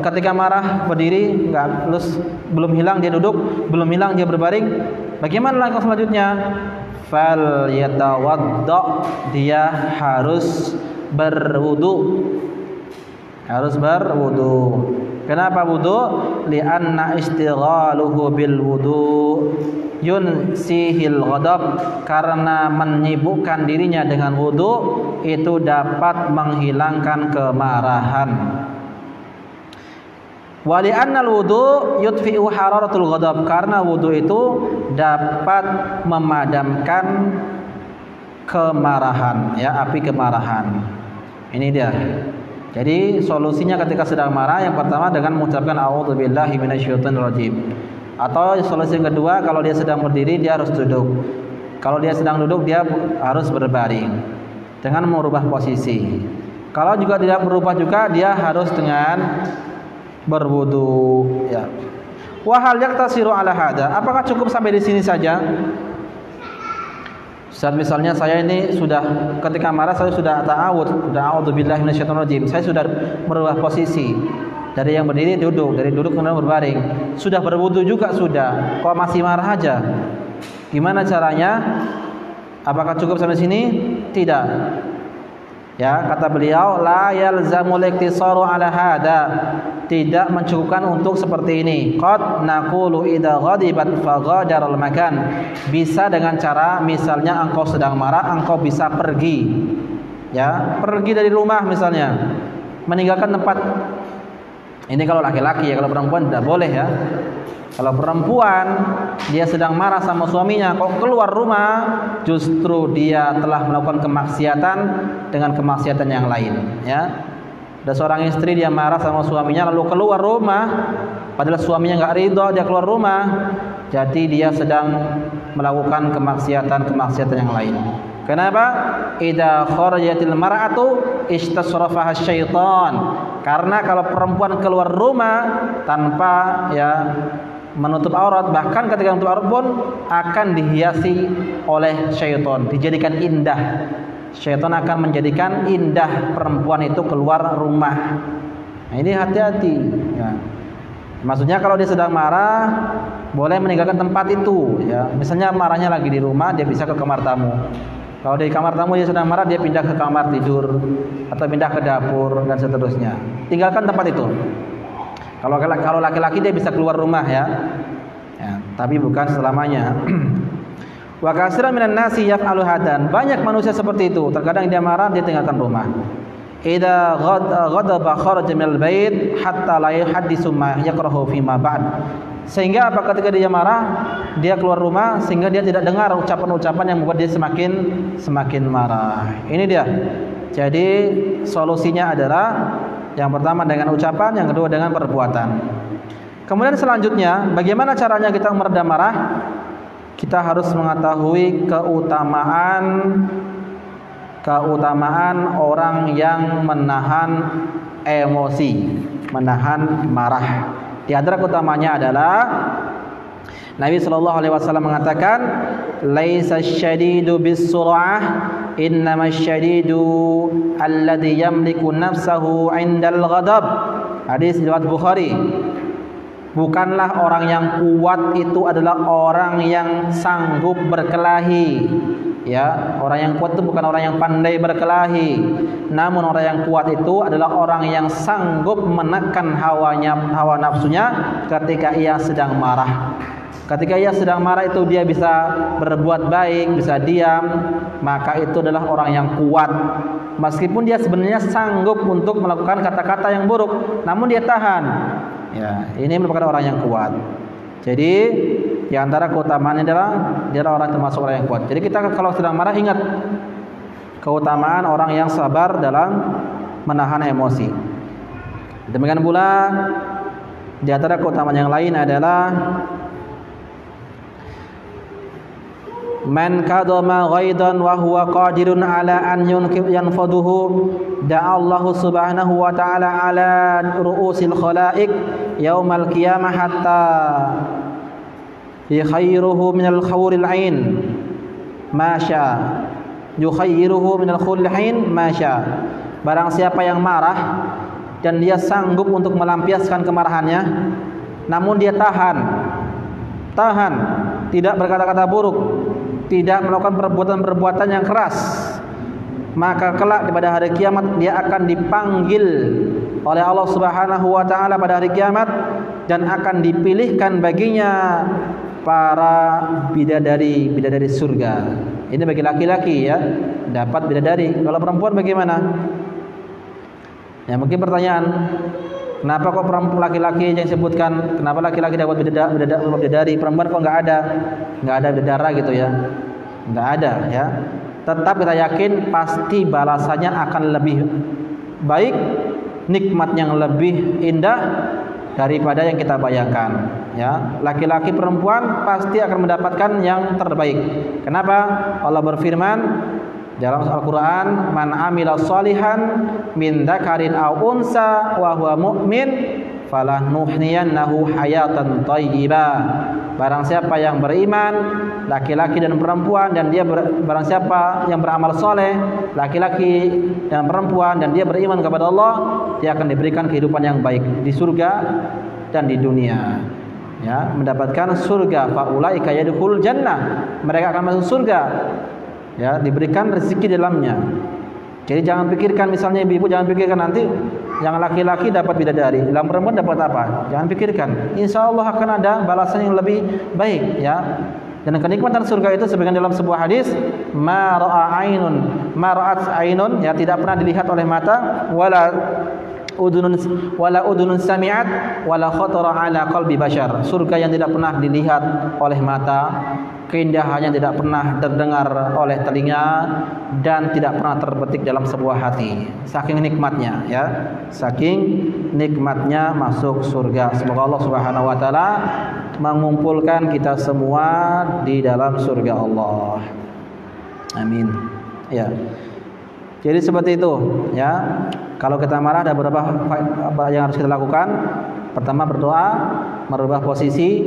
ketika marah berdiri, enggak, terus belum hilang dia duduk, belum hilang dia berbaring, bagaimana langkah selanjutnya? Falyatawaddo. Dia harus berwudu. Harus berwudu. Kenapa wudu? Li'anna istighaluhu bil wudu yunsihil ghadab. Karena menyibukkan dirinya dengan wudu itu dapat menghilangkan kemarahan. Wa li'annal wudu yudfi'u hararatul ghadab. Karena wudu itu dapat memadamkan kemarahan, ya, api kemarahan. Ini dia. Jadi solusinya ketika sedang marah yang pertama dengan mengucapkan a'udzubillahi minasyaitonirrajim. Atau solusi yang kedua, kalau dia sedang berdiri dia harus duduk. Kalau dia sedang duduk dia harus berbaring dengan merubah posisi. Kalau juga tidak berubah juga dia harus dengan berwudu, ya. Wa hal yaktasiru ala hada? Apakah cukup sampai di sini saja? Saat misalnya saya ini sudah ketika marah saya sudah a'udzubillahi minasyaitonirrajim. Saya sudah merubah posisi dari yang berdiri duduk, dari duduk kemudian berbaring. Sudah berwudu juga sudah. Kok masih marah aja? Gimana caranya? Apakah cukup sampai sini? Tidak. Ya, kata beliau la yalzamul iktisaru ala hada. Tidak mencukupkan untuk seperti ini. Qad naqulu idza ghadibat faghadaral makan. Bisa dengan cara misalnya engkau sedang marah, engkau bisa pergi. Ya, pergi dari rumah misalnya. Meninggalkan tempat. Ini kalau laki-laki ya, kalau perempuan tidak boleh ya. Kalau perempuan dia sedang marah sama suaminya, kok keluar rumah, justru dia telah melakukan kemaksiatan dengan kemaksiatan yang lain, ya. Ada seorang istri dia marah sama suaminya lalu keluar rumah, padahal suaminya nggak ridho dia keluar rumah, jadi dia sedang melakukan kemaksiatan yang lain. Kenapa? Idza kharajatil mar'atu istasrafaha syaitan. Karena kalau perempuan keluar rumah tanpa ya menutup aurat, bahkan ketika menutup aurat pun akan dihiasi oleh syaitan, dijadikan indah. Syaitan akan menjadikan indah perempuan itu keluar rumah. Nah, ini hati-hati ya. Maksudnya kalau dia sedang marah boleh meninggalkan tempat itu ya. Misalnya marahnya lagi di rumah, dia bisa ke kamar tamu. Kalau di kamar tamu dia sedang marah, dia pindah ke kamar tidur atau pindah ke dapur dan seterusnya. Tinggalkan tempat itu. Kalau laki-laki dia bisa keluar rumah ya, tapi bukan selamanya. Wa katsiran minan nasi yaf'alu hadan. Banyak manusia seperti itu. Terkadang dia marah dia tinggalkan rumah. Idza ghadaba kharaja minal bait hatta la yuhaddisu ma yakrahu fi ma ba'd. Sehingga apa, ketika dia marah, dia keluar rumah sehingga dia tidak dengar ucapan-ucapan yang membuat dia semakin marah. Ini dia. Jadi solusinya adalah Yang pertama dengan ucapan, yang kedua dengan perbuatan. Kemudian selanjutnya, bagaimana caranya kita meredam marah? Kita harus mengetahui keutamaan orang yang menahan emosi, menahan marah. Di antara keutamanya adalah Nabi sallallahu alaihi wasallam mengatakan, "Laisa syadidu bis-sur'ah, innamas syadidu alladhi yamliku nafsahu 'indal ghadab." Hadis riwayat Bukhari. Bukanlah orang yang kuat itu adalah orang yang sanggup berkelahi. Ya, orang yang kuat itu bukan orang yang pandai berkelahi. Namun orang yang kuat itu adalah orang yang sanggup menekan hawa nafsunya ketika ia sedang marah. Ketika ia sedang marah itu dia bisa berbuat baik, bisa diam, maka itu adalah orang yang kuat. Meskipun dia sebenarnya sanggup untuk melakukan kata-kata yang buruk, namun dia tahan. Ya, ini merupakan orang yang kuat. Jadi di antara keutamaannya adalah dia orang termasuk orang yang kuat. Jadi kita kalau sedang marah ingat keutamaan orang yang sabar dalam menahan emosi. Demikian pula di antara keutamaan yang lain adalah man kadama ghaidan wa huwa qadirun ala an yanfaduhu da'allahu subhanahu wa ta'ala ala ru'usil khalaiq yaumal qiyamah hatta yukhayyiruhu minal khawril ain ma sya yukhayyiruhu minal khawril ain ma sya. Barang siapa yang marah dan dia sanggup untuk melampiaskan kemarahannya, namun dia tahan, tidak berkata-kata buruk, tidak melakukan perbuatan-perbuatan yang keras, maka kelak pada hari kiamat dia akan dipanggil oleh Allah Subhanahu wa taala pada hari kiamat dan akan dipilihkan baginya para bidadari surga. Ini bagi laki-laki ya, dapat bidadari. Kalau perempuan bagaimana? Ya mungkin pertanyaan, kenapa kok perempuan laki-laki yang disebutkan, kenapa laki-laki dapat bidadari, perempuan kok nggak ada bidadara gitu ya? Nggak ada ya. Tetap kita yakin pasti balasannya akan lebih baik, nikmat yang lebih indah daripada yang kita bayangkan. Ya, laki-laki perempuan pasti akan mendapatkan yang terbaik. Kenapa? Allah berfirman dalam Al-Quran, man amila salihan min dzakarin aw unsa wa huwa mu'min falanuhyiyannahu hayatan thayyibah. Barang siapa yang beriman, laki-laki dan perempuan, dan dia barang siapa yang beramal soleh, laki-laki dan perempuan, dan dia beriman kepada Allah, dia akan diberikan kehidupan yang baik di surga dan di dunia. Ya, mendapatkan surga. Faulaika yadkhulul jannah. Mereka akan masuk surga. Ya, diberikan rezeki dalamnya. Jadi jangan pikirkan, misalnya ibu-ibu jangan pikirkan nanti yang laki-laki dapat bidadari, yang perempuan dapat apa. Jangan pikirkan. Insya Allah akan ada balasan yang lebih baik ya. Dan kenikmatan surga itu sebagian dalam sebuah hadis, ma ra'at ainun, ya, tidak pernah dilihat oleh mata, wala udunun sami'at wala khatara ala qalbi bashar. Surga yang tidak pernah dilihat oleh mata, keindahannya tidak pernah terdengar oleh telinga, dan tidak pernah terbetik dalam sebuah hati. Saking nikmatnya ya, saking nikmatnya masuk surga. Semoga Allah Subhanahu wa taala mengumpulkan kita semua di dalam surga Allah. Amin. Ya. Jadi seperti itu ya. Kalau kita marah ada beberapa yang harus kita lakukan. Pertama berdoa, merubah posisi,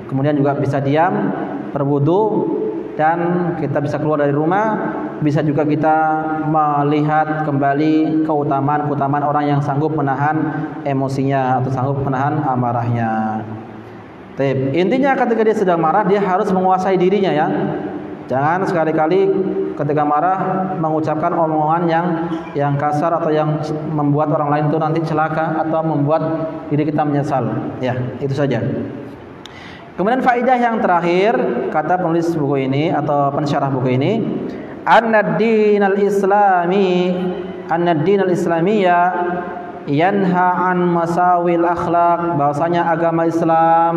kemudian juga bisa diam, berwudu, dan kita bisa keluar dari rumah. Bisa juga kita melihat kembali keutamaan orang yang sanggup menahan emosinya atau sanggup menahan amarahnya. Intinya ketika dia sedang marah, dia harus menguasai dirinya ya. Jangan sekali-kali ketika marah mengucapkan omongan yang kasar atau yang membuat orang lain itu nanti celaka atau membuat diri kita menyesal. Ya, itu saja. Kemudian faedah yang terakhir, kata penulis buku ini atau pensyarah buku ini, An-Dinal Islamiyya yanha an masawil akhlak, bahwasanya agama Islam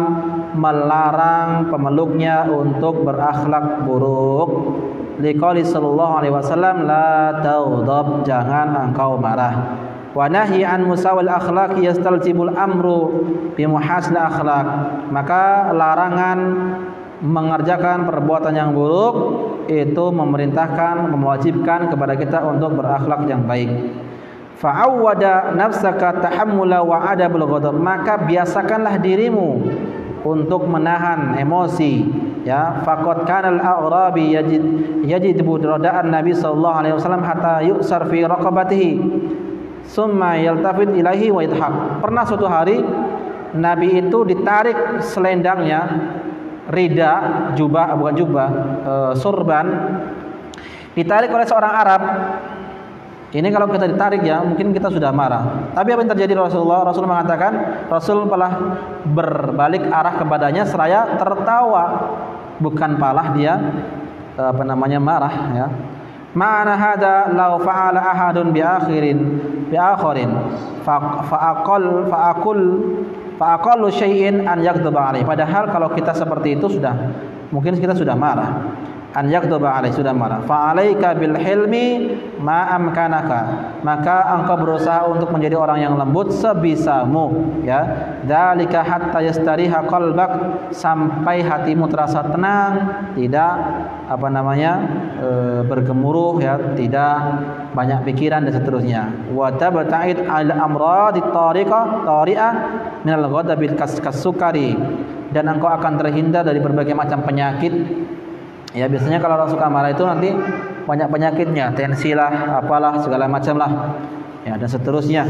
melarang pemeluknya untuk berakhlak buruk. Liqauli sallallahu alaihi wasallam, la taghdab, jangan engkau marah. wa nahyi an musawil akhlaq yastalzimul amru bi muhasinil akhlaq. Maka larangan mengerjakan perbuatan yang buruk itu memerintahkan, mewajibkan kepada kita untuk berakhlak yang baik. Fa'awwada nafsaka tahammula wa adabul ghadab. Maka biasakanlah dirimu untuk menahan emosi, ya. Faqad kana al-a'rabi yajidu rada'an Nabi sallallahu alaihi wasallam hatta yu'sar fi raqabatihi summa yaltafit ilaihi wa yadhhak. Pernah suatu hari Nabi itu ditarik selendangnya, rida, jubah, bukan jubah, sorban, ditarik oleh seorang Arab. Ini kalau kita ditarik ya, mungkin kita sudah marah. Tapi apa yang terjadi Rasulullah? Rasul mengatakan, Rasul malah berbalik arah kepadanya seraya tertawa, bukan palah dia marah, ya. Ma'ana hada law fa'ala ahadun bi akhirin fa'aqallu syai'in an yakdhuba alaihi. Padahal kalau kita seperti itu sudah mungkin kita sudah marah. An yakdhuba alaihi, sudah marah. Fa'alaika bil hilmi ma amkanaka. Maka engkau berusaha untuk menjadi orang yang lembut sebisamu, ya. Dzalika hatta yastariha qalbak, sampai hatimu terasa tenang, tidak bergemuruh, ya, tidak banyak pikiran dan seterusnya. Wa tabta'id al amrad tari'ah min al ghadabil kasukari, dan engkau akan terhindar dari berbagai macam penyakit. Ya, biasanya kalau orang suka marah itu nanti banyak penyakitnya, tensi lah, apalah, segala macam lah, ya, dan seterusnya.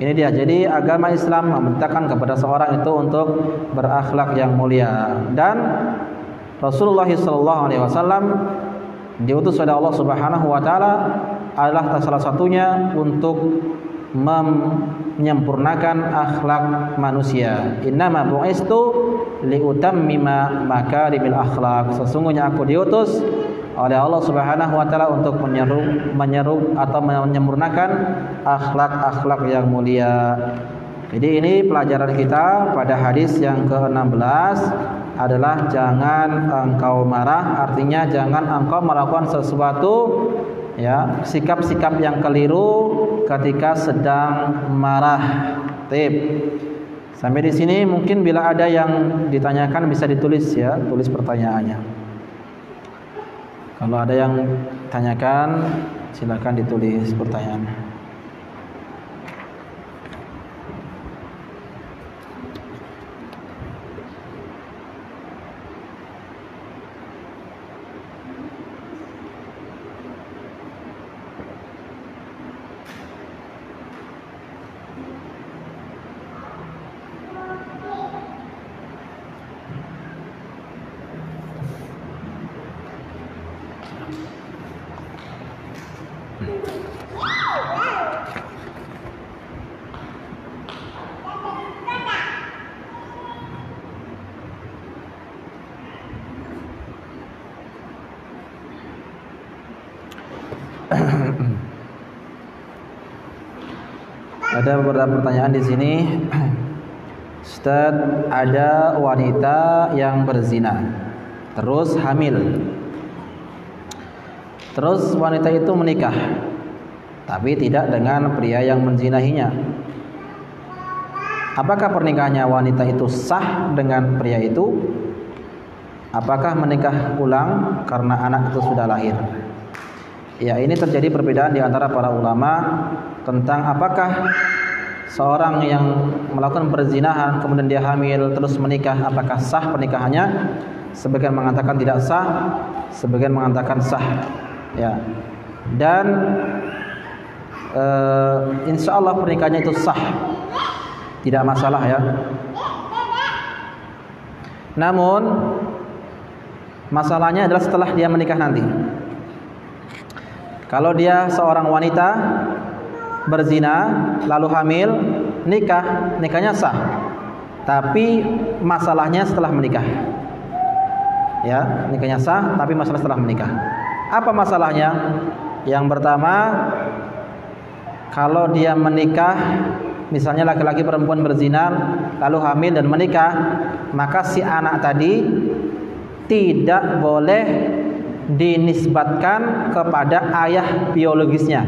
Ini dia. Jadi agama Islam memerintahkan kepada seorang itu untuk berakhlak yang mulia. Dan Rasulullah SAW diutus oleh Allah Subhanahu Wa Taala adalah salah satunya untuk menyempurnakan akhlak manusia. Innama bu'istu liutammima makarimil akhlak. Sesungguhnya aku diutus oleh Allah Subhanahu wa taala untuk menyeru atau menyempurnakan akhlak-akhlak yang mulia. Jadi ini pelajaran kita pada hadis yang ke-16 adalah jangan engkau marah, artinya jangan engkau melakukan sesuatu, ya, sikap-sikap yang keliru ketika sedang marah. Tip. Sampai di sini mungkin bila ada yang ditanyakan bisa ditulis, ya, tulis pertanyaannya. Kalau ada yang tanyakan silakan ditulis pertanyaannya. Ada beberapa pertanyaan di sini. Ustaz, ada wanita yang berzina terus hamil. Terus wanita itu menikah, tapi tidak dengan pria yang menzinahinya. Apakah pernikahannya wanita itu sah dengan pria itu? Apakah menikah ulang karena anak itu sudah lahir? Ya, ini terjadi perbedaan di antara para ulama tentang apakah seorang yang melakukan perzinahan kemudian dia hamil terus menikah, apakah sah pernikahannya? Sebagian mengatakan tidak sah, sebagian mengatakan sah, ya. Dan insya Allah pernikahannya itu sah, tidak masalah, ya. Namun masalahnya adalah setelah dia menikah nanti. Kalau dia seorang wanita berzina lalu hamil, nikahnya sah. Tapi masalahnya setelah menikah. Ya, nikahnya sah tapi masalah setelah menikah. Apa masalahnya? Yang pertama, kalau dia menikah, misalnya laki-laki perempuan berzina lalu hamil dan menikah, maka si anak tadi tidak boleh dinisbatkan kepada ayah biologisnya.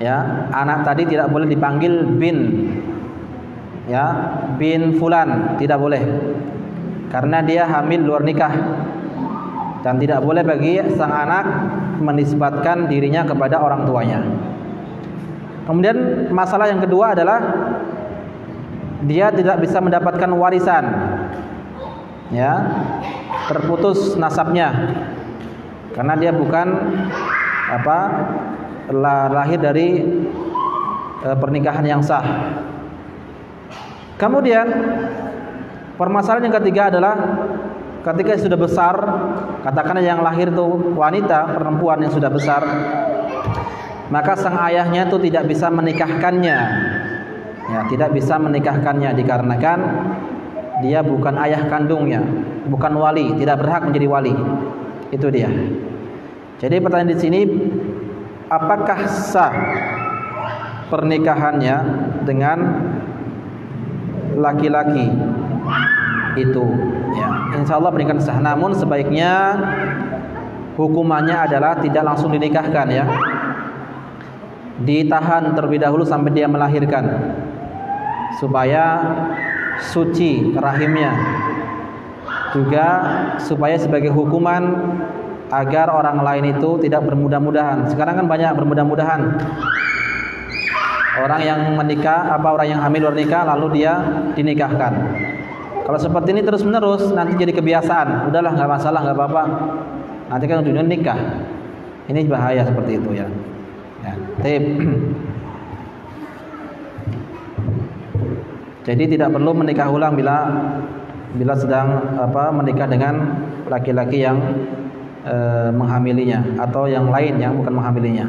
Ya, anak tadi tidak boleh dipanggil bin. Ya, bin fulan, tidak boleh. Karena dia hamil luar nikah. Dan tidak boleh bagi sang anak menisbatkan dirinya kepada orang tuanya. Kemudian masalah yang kedua adalah dia tidak bisa mendapatkan warisan. Ya, terputus nasabnya. Karena dia bukan lahir dari pernikahan yang sah. Kemudian permasalahan yang ketiga adalah ketika sudah besar, katakanlah yang lahir itu wanita, perempuan yang sudah besar, maka sang ayahnya itu tidak bisa menikahkannya. Ya, tidak bisa menikahkannya dikarenakan dia bukan ayah kandungnya, bukan wali, tidak berhak menjadi wali. Itu dia. Jadi pertanyaan di sini, apakah sah pernikahannya dengan laki-laki itu? Ya, insya Allah pernikahan sah. Namun sebaiknya hukumannya adalah tidak langsung dinikahkan, ya. Ditahan terlebih dahulu sampai dia melahirkan, supaya suci rahimnya. Juga supaya sebagai hukuman agar orang lain itu tidak bermudah-mudahan. Sekarang kan banyak bermudah-mudahan. Orang yang menikah, orang yang hamil luar nikah lalu dia dinikahkan. Kalau seperti ini terus menerus nanti jadi kebiasaan. Udahlah, nggak masalah, nggak apa-apa. Nanti kan ujungnya nikah. Ini bahaya seperti itu, ya. Ya, tip. Jadi tidak perlu menikah ulang bila sedang menikah dengan laki-laki yang menghamilinya atau yang lain yang bukan menghamilinya.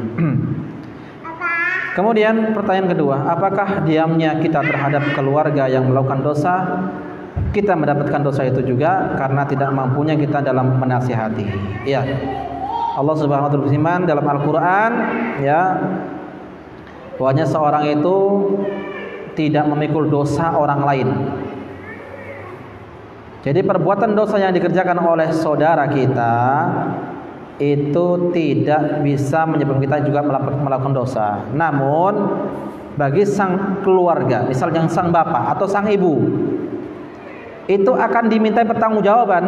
Kemudian pertanyaan kedua, apakah diamnya kita terhadap keluarga yang melakukan dosa, kita mendapatkan dosa itu juga karena tidak mampunya kita dalam menasihati? Iya. Allah Subhanahu wa taala berfirman dalam Al-Qur'an, ya, bahwasanya seorang itu tidak memikul dosa orang lain. Jadi perbuatan dosa yang dikerjakan oleh saudara kita itu tidak bisa menyebabkan kita juga melakukan dosa. Namun bagi sang keluarga, misalnya sang bapak atau sang ibu, itu akan dimintai pertanggungjawaban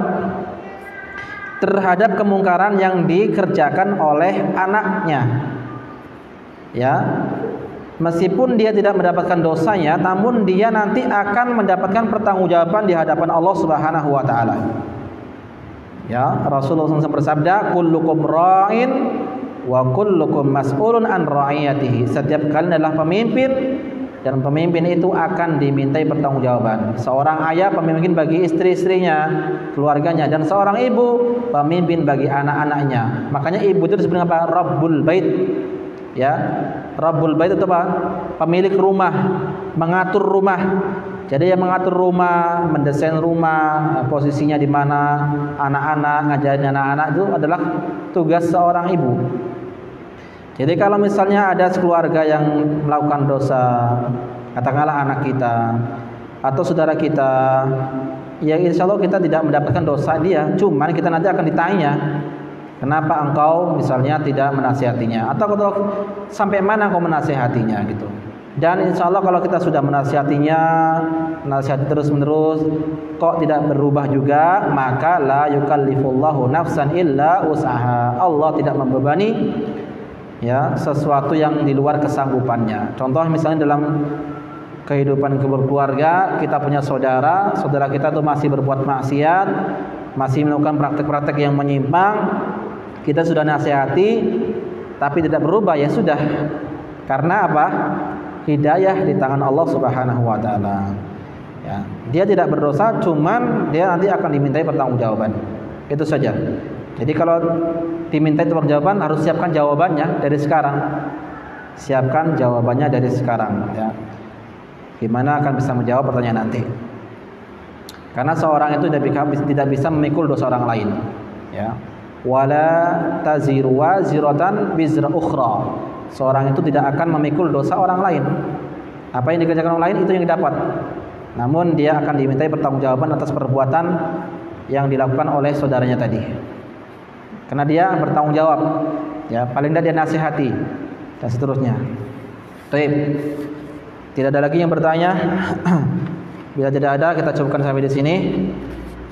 terhadap kemungkaran yang dikerjakan oleh anaknya. Ya. Meskipun dia tidak mendapatkan dosanya, namun dia nanti akan mendapatkan pertanggungjawaban di hadapan Allah Subhanahu wa taala. Ya, Rasulullah SAW bersabda, "Kullukum ra'in wa kullukum mas'ulun an ra'iyatihi." Setiap kalian adalah pemimpin dan pemimpin itu akan dimintai pertanggungjawaban. Seorang ayah pemimpin bagi istri-istrinya, keluarganya, dan seorang ibu pemimpin bagi anak-anaknya. Makanya ibu itu disebut apa? Rabbul Bait. Ya, Rabbul Bait itu apa? Pemilik rumah, mengatur rumah. Jadi yang mengatur rumah, mendesain rumah, posisinya di mana, anak-anak, ngajarin anak-anak, itu adalah tugas seorang ibu. Jadi kalau misalnya ada keluarga yang melakukan dosa, katakanlah anak kita atau saudara kita, ya insya Allah kita tidak mendapatkan dosa dia, cuman kita nanti akan ditanya, kenapa engkau misalnya tidak menasihatinya, atau sampai mana engkau menasihatinya gitu. Dan insya Allah kalau kita sudah menasihatinya, nasihati terus menerus, kok tidak berubah juga, maka la yukallifullahu nafsan illa usaha. Allah tidak membebani, ya, sesuatu yang di luar kesanggupannya. Contoh misalnya dalam kehidupan berkeluarga, kita punya saudara kita tuh masih berbuat maksiat, masih melakukan praktek-praktek yang menyimpang. Kita sudah nasihati tapi tidak berubah, ya sudah. Karena apa? Hidayah di tangan Allah Subhanahu wa taala. Ya, dia tidak berdosa, cuman dia nanti akan dimintai pertanggungjawaban. Itu saja. Jadi kalau dimintai pertanggungjawaban harus siapkan jawabannya dari sekarang. Siapkan jawabannya dari sekarang, ya. Gimana akan bisa menjawab pertanyaan nanti? Karena seorang itu tidak bisa memikul dosa orang lain, ya. Wala taziru waziratan wizra ukhra. Seorang itu tidak akan memikul dosa orang lain. Apa yang dikerjakan orang lain itu yang didapat. Namun dia akan dimintai pertanggungjawaban atas perbuatan yang dilakukan oleh saudaranya tadi. Karena dia bertanggung jawab, ya, paling tidak dia nasihati dan seterusnya. Baik. Tidak ada lagi yang bertanya. Bila tidak ada, kita cukupkan sampai di sini.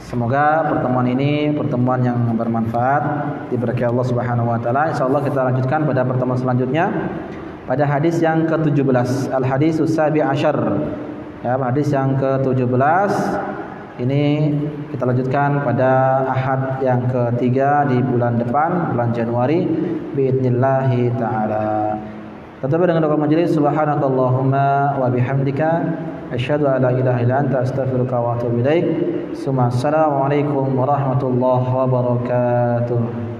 Semoga pertemuan ini pertemuan yang bermanfaat, diberkahi Allah Subhanahu wa taala. Insyaallah kita lanjutkan pada pertemuan selanjutnya pada hadis yang ke-17, al-haditsus sabi asyar. Ya, hadis yang ke-17 ini kita lanjutkan pada Ahad yang ketiga di bulan depan, bulan Januari biidznillah taala. Tetap dengan doa majelis, subhanakallahumma wa bihamdika asyhadu an la ilaha illa anta astaghfiruka wa atubu ilaik. Assalamualaikum warahmatullahi wabarakatuh.